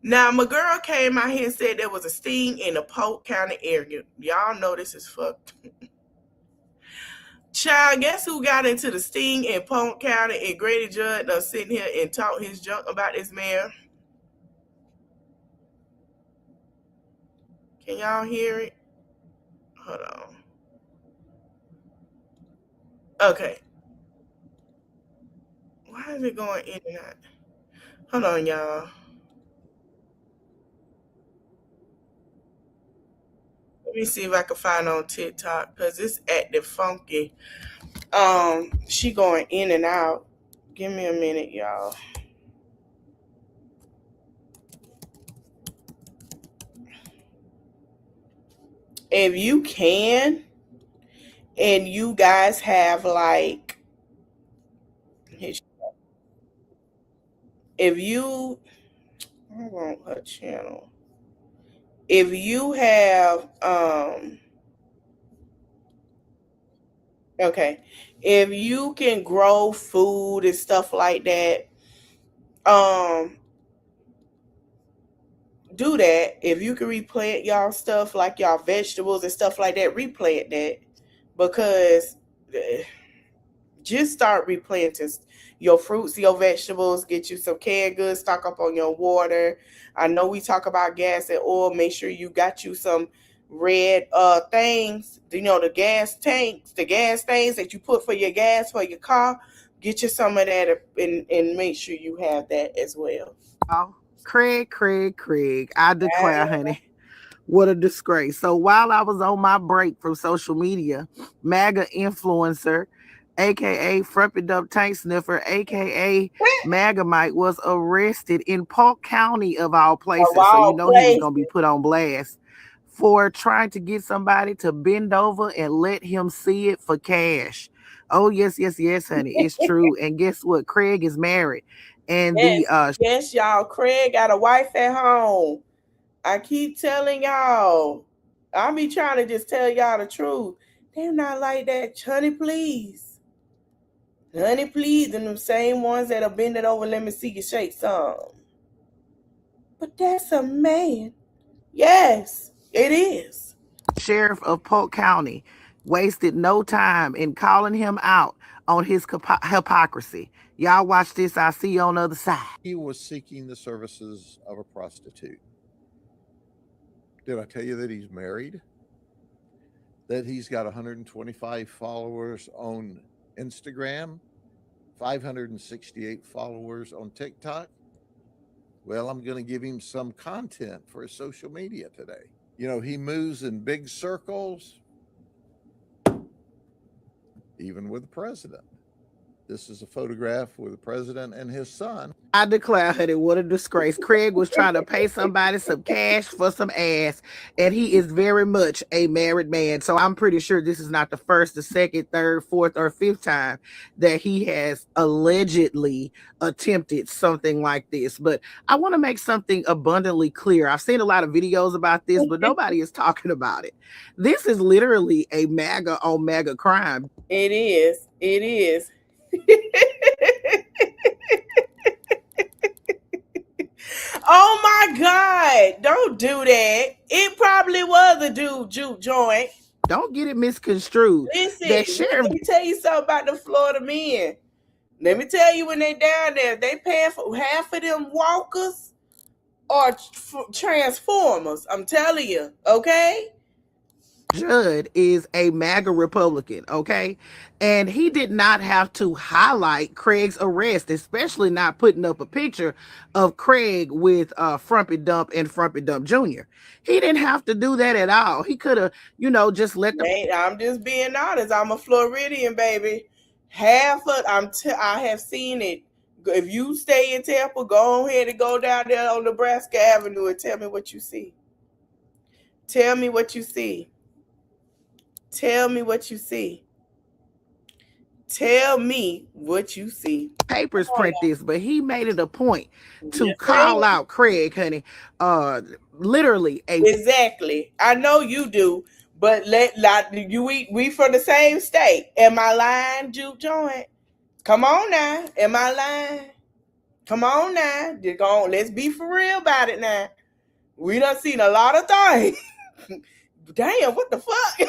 S3: Now, my girl came out here and said there was a sting in the Polk County area. Y'all know this is fucked. Child, guess who got into the sting in Polk County and Grady Judd sitting here and talk his junk about this man? Can y'all hear it? Hold on. Okay. Why is it going in and out? Hold on, y'all. Let me see if I can find on TikTok because it's acting funky. She going in and out. Give me a minute, y'all. If you can, and you guys have like, if you, I want her channel. If you have, okay, if you can grow food and stuff like that, do that. If you can replant y'all stuff like y'all vegetables and stuff like that, replant that, because just start replanting your fruits, your vegetables, get you some canned goods, stock up on your water. I know we talk about gas and oil. Make sure you got you some red things, the gas tanks, the gas things that you put for your gas for your car. Get you some of that and make sure you have that as well.
S21: Oh, Craig, I declare, honey, what a disgrace. So while I was on my break from social media, MAGA influencer, aka Frumpy Dump Tank Sniffer, aka MAGA Mike, was arrested in Polk County of all places. So you know he was gonna be put on blast for trying to get somebody to bend over and let him see it for cash. Oh yes, honey, it's true. And guess what? Craig is married. And
S3: yes, y'all, Craig got a wife at home. I keep telling y'all. I be trying to just tell y'all the truth. They're not like that. Honey, please. Honey, please. And them same ones that are bending over, let me see you shake some. But that's a man. Yes, it is.
S21: Sheriff of Polk County wasted no time in calling him out on his hypocrisy. Y'all watch this. I'll see you on the other side.
S1: He was seeking the services of a prostitute. Did I tell you that he's married? That he's got 125 followers on Instagram, 568 followers on TikTok? Well, I'm going to give him some content for his social media today. You know, he moves in big circles, even with the president. This is a photograph with the president and his son.
S21: I declare, honey, what a disgrace. Craig was trying to pay somebody some cash for some ass, and he is very much a married man. So I'm pretty sure this is not the first, the second, third, fourth, or fifth time that he has allegedly attempted something like this. But I want to make something abundantly clear. I've seen a lot of videos about this, but nobody is talking about it. This is literally a MAGA on MAGA crime.
S3: It is. It is. Oh my God, don't do that. It probably was a juke joint.
S21: Don't get it misconstrued.
S3: Listen,
S21: That sheriff,
S3: let me tell you something about the Florida men. Let me tell you, when they down there, they paying for half of them walkers or transformers. I'm telling you, okay?
S21: Judd is a MAGA Republican, okay? And he did not have to highlight Craig's arrest, especially not putting up a picture of Craig with Frumpy Dump and Frumpy Dump Jr. He didn't have to do that at all. He could have, just let the...
S3: Hey, I'm just being honest. I'm a Floridian, baby. I have seen it. If you stay in Tampa, go ahead and go down there on Nebraska Avenue and tell me what you see. Tell me what you see. Tell me what you see. Tell me what you see.
S21: Papers print this, but he made it a point to call out Craig, honey. Literally
S3: exactly. I know you do, but we from the same state. Am I lying, juke joint? Come on now. Am I lying? Come on now. Let's be for real about it now. We done seen a lot of things. Damn, what the fuck?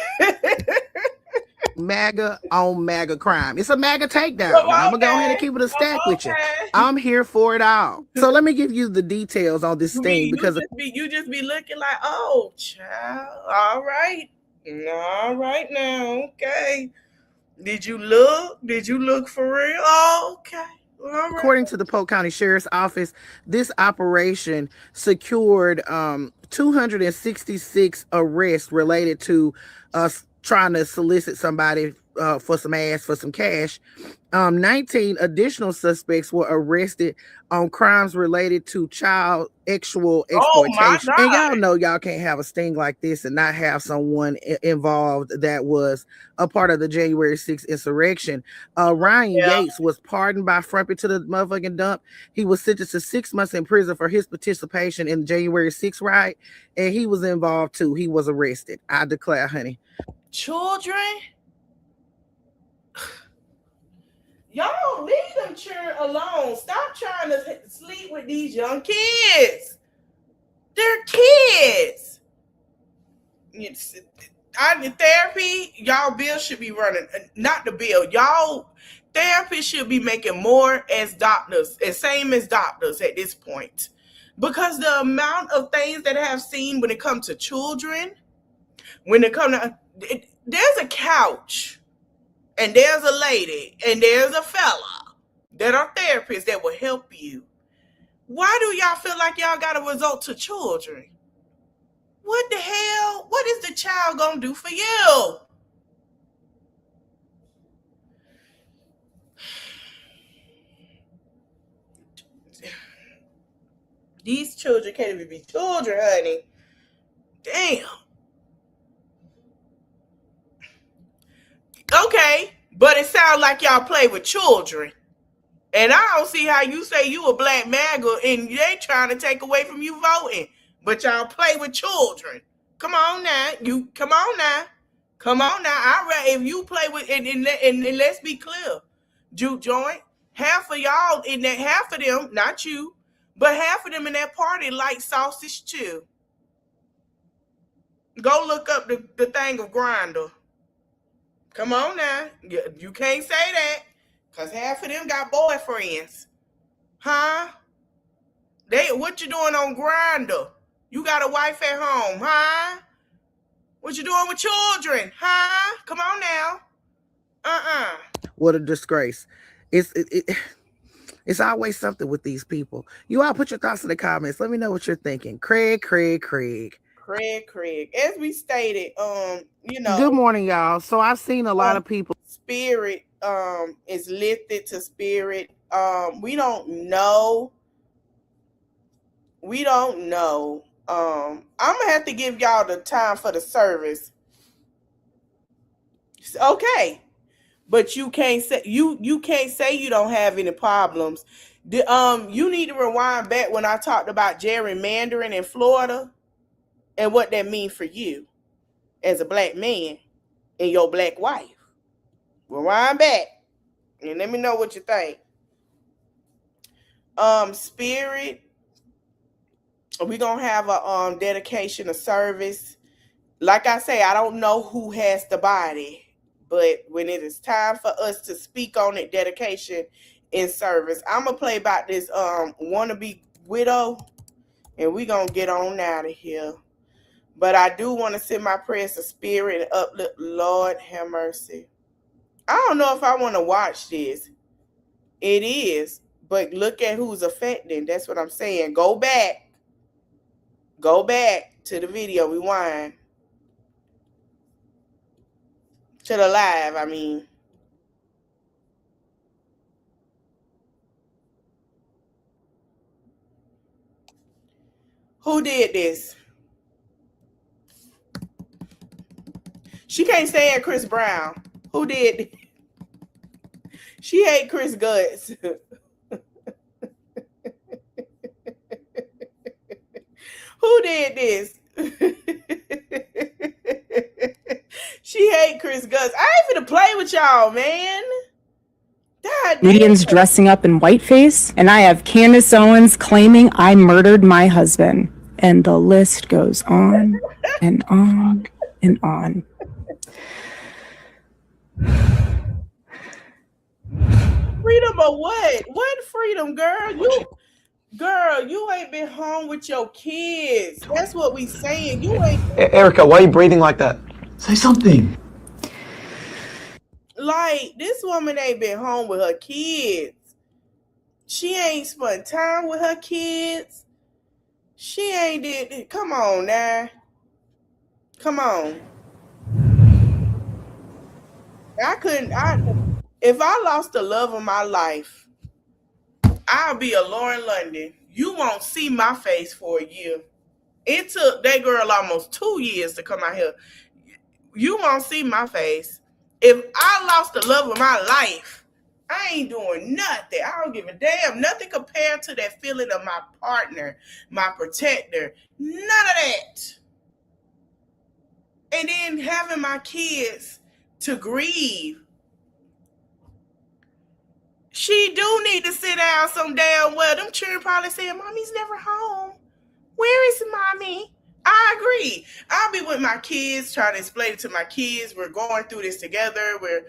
S21: MAGA on MAGA crime. It's a MAGA takedown. I'm gonna go ahead and keep it a stack with you. I'm here for it all. So let me give you the details on this thing, because
S3: you just be looking like, oh, child. All right now, okay. Did you look for real? Oh, okay. Right.
S21: According to the Polk County Sheriff's Office, this operation secured 266 arrests related to us trying to solicit somebody for some ass, for some cash. 19 additional suspects were arrested on crimes related to child sexual exploitation. And y'all know y'all can't have a sting like this and not have someone involved that was a part of the January 6th insurrection. Ryan Yates was pardoned by Frumpy to the motherfucking dump. He was sentenced to 6 months in prison for his participation in the January 6th riot, and he was involved too. He was arrested. I declare, honey.
S3: Children? Y'all leave them children alone. Stop trying to sleep with these young kids. They're kids. Therapy, y'all bill should be running, not the bill. Y'all therapists should be making more as doctors, as same as doctors at this point. Because the amount of things that I have seen when it comes to children, when it comes to, there's a couch. And there's a lady and there's a fella that are therapists that will help you. Why do y'all feel like y'all got to resort to children? What the hell? What is the child going to do for you? These children can't even be children, honey. Damn. Okay, but it sounds like y'all play with children. And I don't see how you say you a black MAGA and they trying to take away from you voting. But y'all play with children. Come on now. Come on now. If you play with and let's be clear, juke joint, half of y'all in that, half of them, not you, but half of them in that party like sausage too. Go look up the thing of Grindr. Come on now. You can't say that. Cause half of them got boyfriends. Huh? What you doing on Grindr? You got a wife at home, huh? What you doing with children, huh? Come on now.
S21: What a disgrace. It's always something with these people. You all put your thoughts in the comments. Let me know what you're thinking. Craig.
S3: As we stated,
S21: Good morning, y'all. So I've seen a lot of people.
S3: Spirit is lifted to spirit. We don't know. I'm gonna have to give y'all the time for the service. Okay. But you can't say you can't say you don't have any problems. You need to rewind back when I talked about gerrymandering in Florida and what that means for you as a black man and your black wife. Rewind back and let me know what you think. Spirit, we're gonna have a dedication of service. Like I say, I don't know who has the body. But when it is time for us to speak on it, dedication in service, I'm going to play about this wannabe widow, and we're going to get on out of here. But I do want to send my prayers to spirit and uplift. Lord have mercy. I don't know if I want to watch this. It is. But look at who's affecting. That's what I'm saying. Go back. Go back to the video. Rewind. To the live, I mean. Who did this? She can't stand Chris Brown. Who did this? She hate Chris guts. Who did this? She hate Chris Guts. I ain't finna play with y'all, man.
S4: Comedians dressing up in whiteface, and I have Candace Owens claiming I murdered my husband. And the list goes on and on and on.
S3: Freedom of what? What freedom, girl? You ain't been home with your kids. That's what we saying. You ain't.
S16: Erica, why are you breathing like that? Say something.
S3: Like, this woman ain't been home with her kids. She ain't spent time with her kids. She ain't did. Come on now. Come on. If I lost the love of my life, I'll be a Lauren London. You won't see my face for a year. It took that girl almost 2 years to come out here. You won't see my face. If I lost the love of my life, I ain't doing nothing. I don't give a damn. Nothing compared to that feeling of my partner, my protector. None of that. And then having my kids to grieve. She do need to sit down some damn well. Them children probably saying, Mommy's never home. Where is Mommy? I agree. I'll be with my kids, trying to explain it to my kids. We're going through this together. But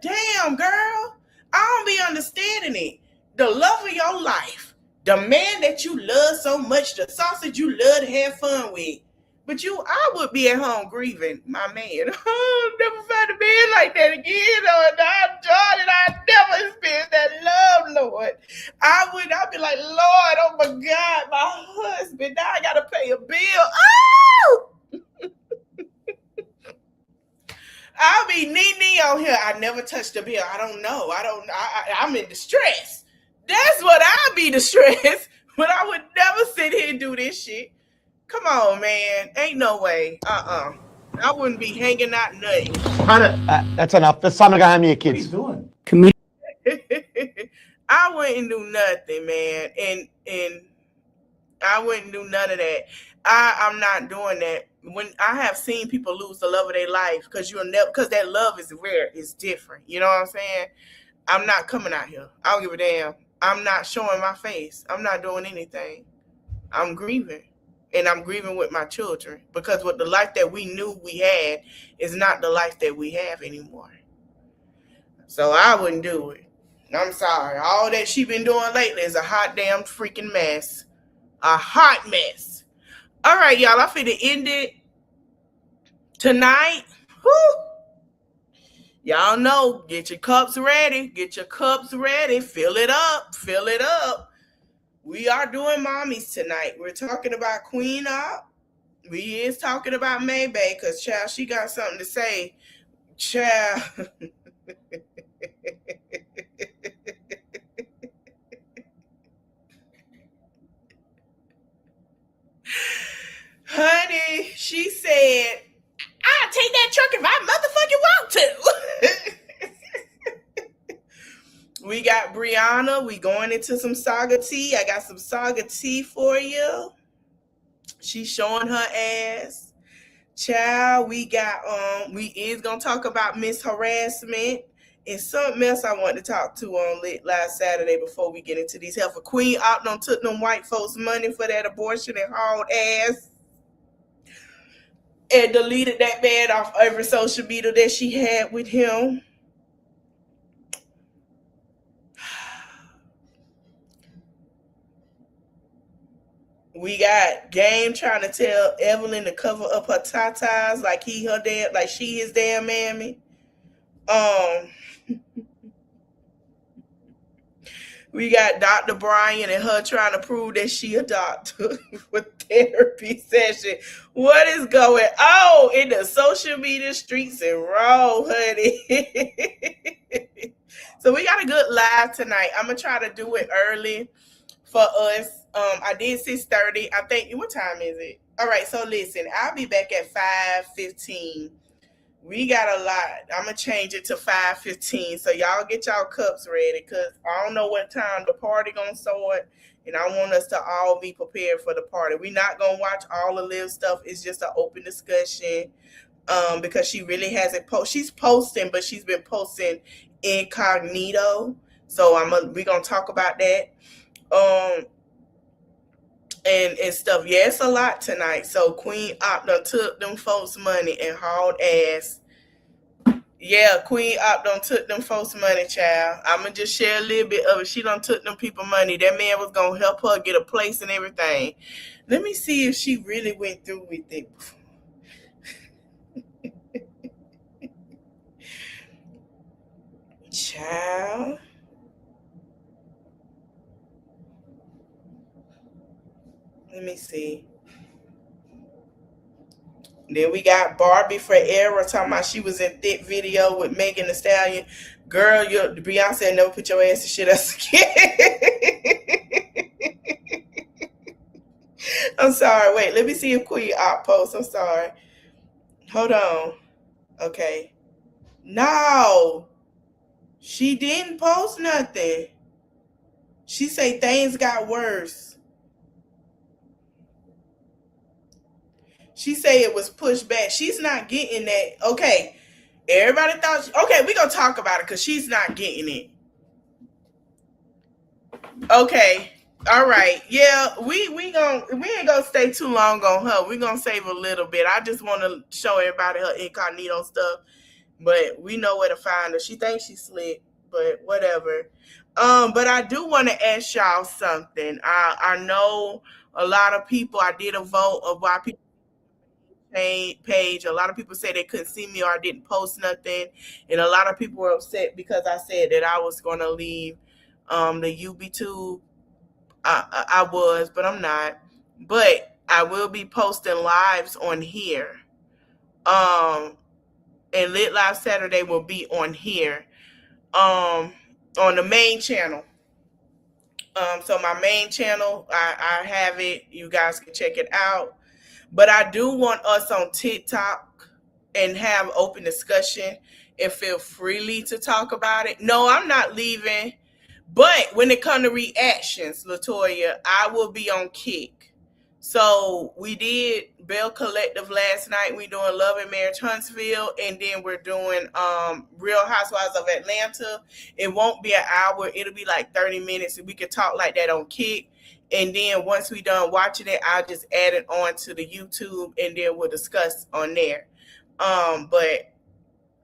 S3: damn, girl, I don't be understanding it. The love of your life, the man that you love so much, the sausage you love to have fun with. But I would be at home grieving my man. I'll never find a man like that again. I'd never experience that love, Lord. I'd be like, Lord, oh my God, my husband, now I gotta pay a bill. Oh! I'll be knee on here. I never touched a bill. I don't know. I'm in distress. That's what I'd be distressed. But I would never sit here and do this shit. Come on, man. Ain't no way. I wouldn't be hanging out nothing.
S16: That's enough. It's time to go have your kids. What are you doing?
S3: I wouldn't do nothing, man. And I wouldn't do none of that. I'm not doing that. When I have seen people lose the love of their life, because that love is rare, it's different. You know what I'm saying? I'm not coming out here. I don't give a damn. I'm not showing my face. I'm not doing anything. I'm grieving. And I'm grieving with my children, because what the life that we knew we had is not the life that we have anymore. So I wouldn't do it. I'm sorry. All that she been doing lately is a hot damn freaking mess. A hot mess. All right, y'all. I finna end it tonight. Whew. Y'all know, get your cups ready. Get your cups ready. Fill it up. Fill it up. We are doing mommies tonight. We're talking about Queen Op. We is talking about Maybay because, child, she got something to say. Child. Honey, she said, I'll take that truck if I motherfucking want to. We got Brianna. We going into some Saga tea. I got some Saga tea for you. She's showing her ass. Child, we is gonna talk about Miss Harassment and something else I want to talk to on Lit last Saturday before we get into these health. Queen Op done took them white folks' money for that abortion and hauled ass and deleted that man off every social media that she had with him. We got Game trying to tell Evelyn to cover up her tatas like she his damn mammy. We got Dr. Brian and her trying to prove that she a doctor for therapy session. What is going on in the social media streets and raw, honey? So we got a good live tonight. I'm gonna try to do it early for us. I did 6:30. I think, what time is it? All right, so listen, I'll be back at 5:15. We got a lot. I'm going to change it to 5:15. So y'all get y'all cups ready because I don't know what time the party going to start. And I want us to all be prepared for the party. We're not going to watch all the live stuff. It's just an open discussion because she really hasn't posted. She's posting, but she's been posting incognito. So we're going to talk about that. And stuff. Yeah, it's a lot tonight. So Queen Op done took them folks' money and hauled ass. Yeah, Queen Op done took them folks' money, child. I'm going to just share a little bit of it. She done took them people money. That man was going to help her get a place and everything. Let me see if she really went through with it. Child. Let me see. Then we got Barbie Forever talking about she was in thick video with Megan Thee Stallion. Girl, Beyonce never put your ass to shit us again. I'm sorry. Wait, let me see if Queen Op posts. I'm sorry. Hold on. Okay. No. She didn't post nothing. She say things got worse. She say it was pushed back. She's not getting that. Okay. Everybody thought, okay, we're going to talk about it because she's not getting it. Okay. All right. Yeah, we ain't going to stay too long on her. We're going to save a little bit. I just want to show everybody her incognito stuff, but we know where to find her. She thinks she's slick, but whatever. But I do want to ask y'all something. I know a lot of people, I did a vote of why people page. A lot of people say they couldn't see me or I didn't post nothing, and a lot of people were upset because I said that I was going to leave the UB2. I was, but I'm not. But I will be posting lives on here. And Lit Live Saturday will be on here, on the main channel. So my main channel, I have it. You guys can check it out. But I do want us on TikTok and have open discussion and feel freely to talk about it. No, I'm not leaving. But when it comes to reactions, Latoya, I will be on Kick. So we did Bell Collective last night. We're doing Love and Marriage Huntsville. And then we're doing Real Housewives of Atlanta. It won't be an hour. It'll be like 30 minutes. And we can talk like that on Kick. And then once we done watching it, I'll just add it on to the YouTube and then we'll discuss on there. But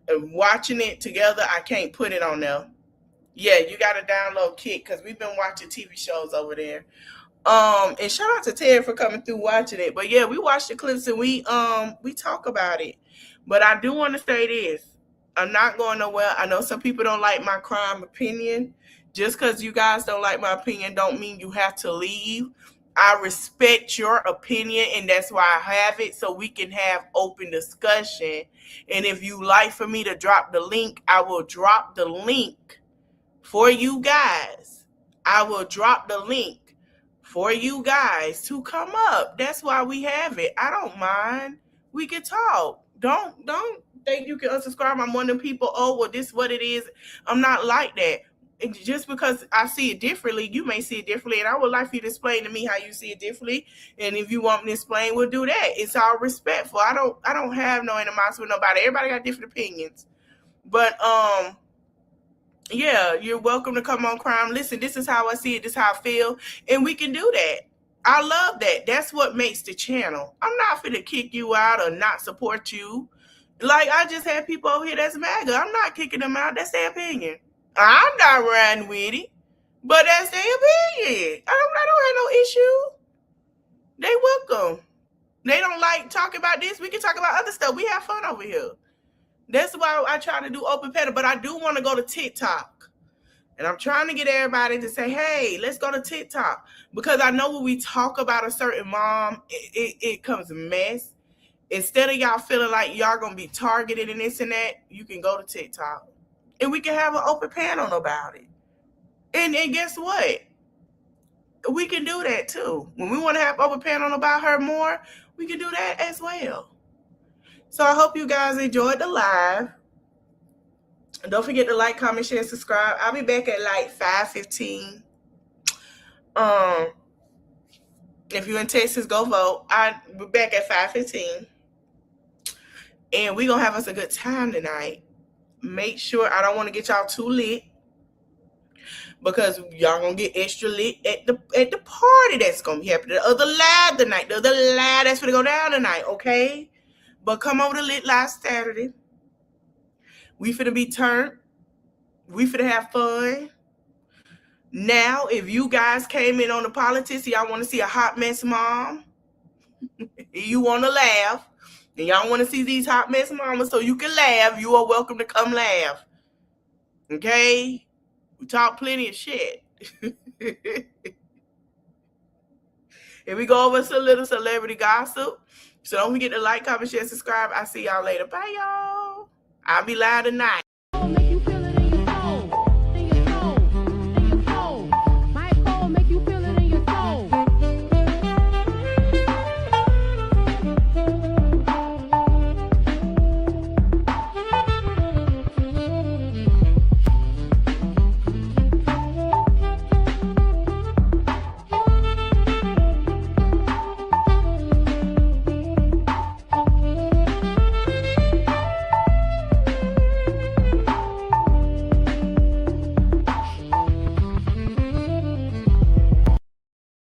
S3: watching it together, I can't put it on there. Yeah, you got to download Kick because we've been watching TV shows over there. And shout out to Ted for coming through watching it. But yeah, we watched the clips and we talk about it. But I do want to say this. I'm not going nowhere. I know some people don't like my crime opinion. Just because you guys don't like my opinion don't mean you have to leave. I respect your opinion, and that's why I have it, so we can have open discussion. And if you like for me to drop the link, I will drop the link for you guys. I will drop the link for you guys to come up. That's why we have it. I don't mind. We can talk. Don't think you can unsubscribe. I'm one of them people, oh, well, this is what it is. I'm not like that. And just because I see it differently, you may see it differently, and I would like for you to explain to me how you see it differently. And if you want me to explain, we'll do that. It's all respectful. I don't have no animosity with nobody. Everybody got different opinions. But yeah, you're welcome to come on Crime. Listen, this is how I see it, this is how I feel, and we can do that. I love that. That's what makes the channel. I'm not finna kick you out or not support you. Like, I just had people over here that's MAGA. I'm not kicking them out. That's their opinion. I'm not riding with it, but that's their opinion. I don't have no issue. They welcome. They don't like talking about this. We can talk about other stuff. We have fun over here. That's why I try to do open panel, but I do want to go to TikTok. And I'm trying to get everybody to say, hey, let's go to TikTok. Because I know when we talk about a certain mom, it comes a mess. Instead of y'all feeling like y'all going to be targeted and this and that, you can go to TikTok. And we can have an open panel about it. And guess what? We can do that too. When we want to have open panel about her more, we can do that as well. So I hope you guys enjoyed the live. And don't forget to like, comment, share, and subscribe. I'll be back at like 5:15. If you're in Texas, go vote. I'll be back at 5:15. And we're going to have us a good time tonight. Make sure, I don't want to get y'all too lit, because y'all gonna get extra lit at the party that's gonna be happening. The other live tonight, the other live that's gonna go down tonight, okay? But come over to Lit Live Saturday. We finna be turned. We finna have fun. Now, if you guys came in on the politics, y'all want to see a hot mess mom, you want to laugh, and y'all want to see these hot mess mamas so you can laugh, you are welcome to come laugh. Okay? We talk plenty of shit. And we go over some little celebrity gossip. So don't forget to like, comment, share, subscribe. I'll see y'all later. Bye, y'all. I'll be live tonight.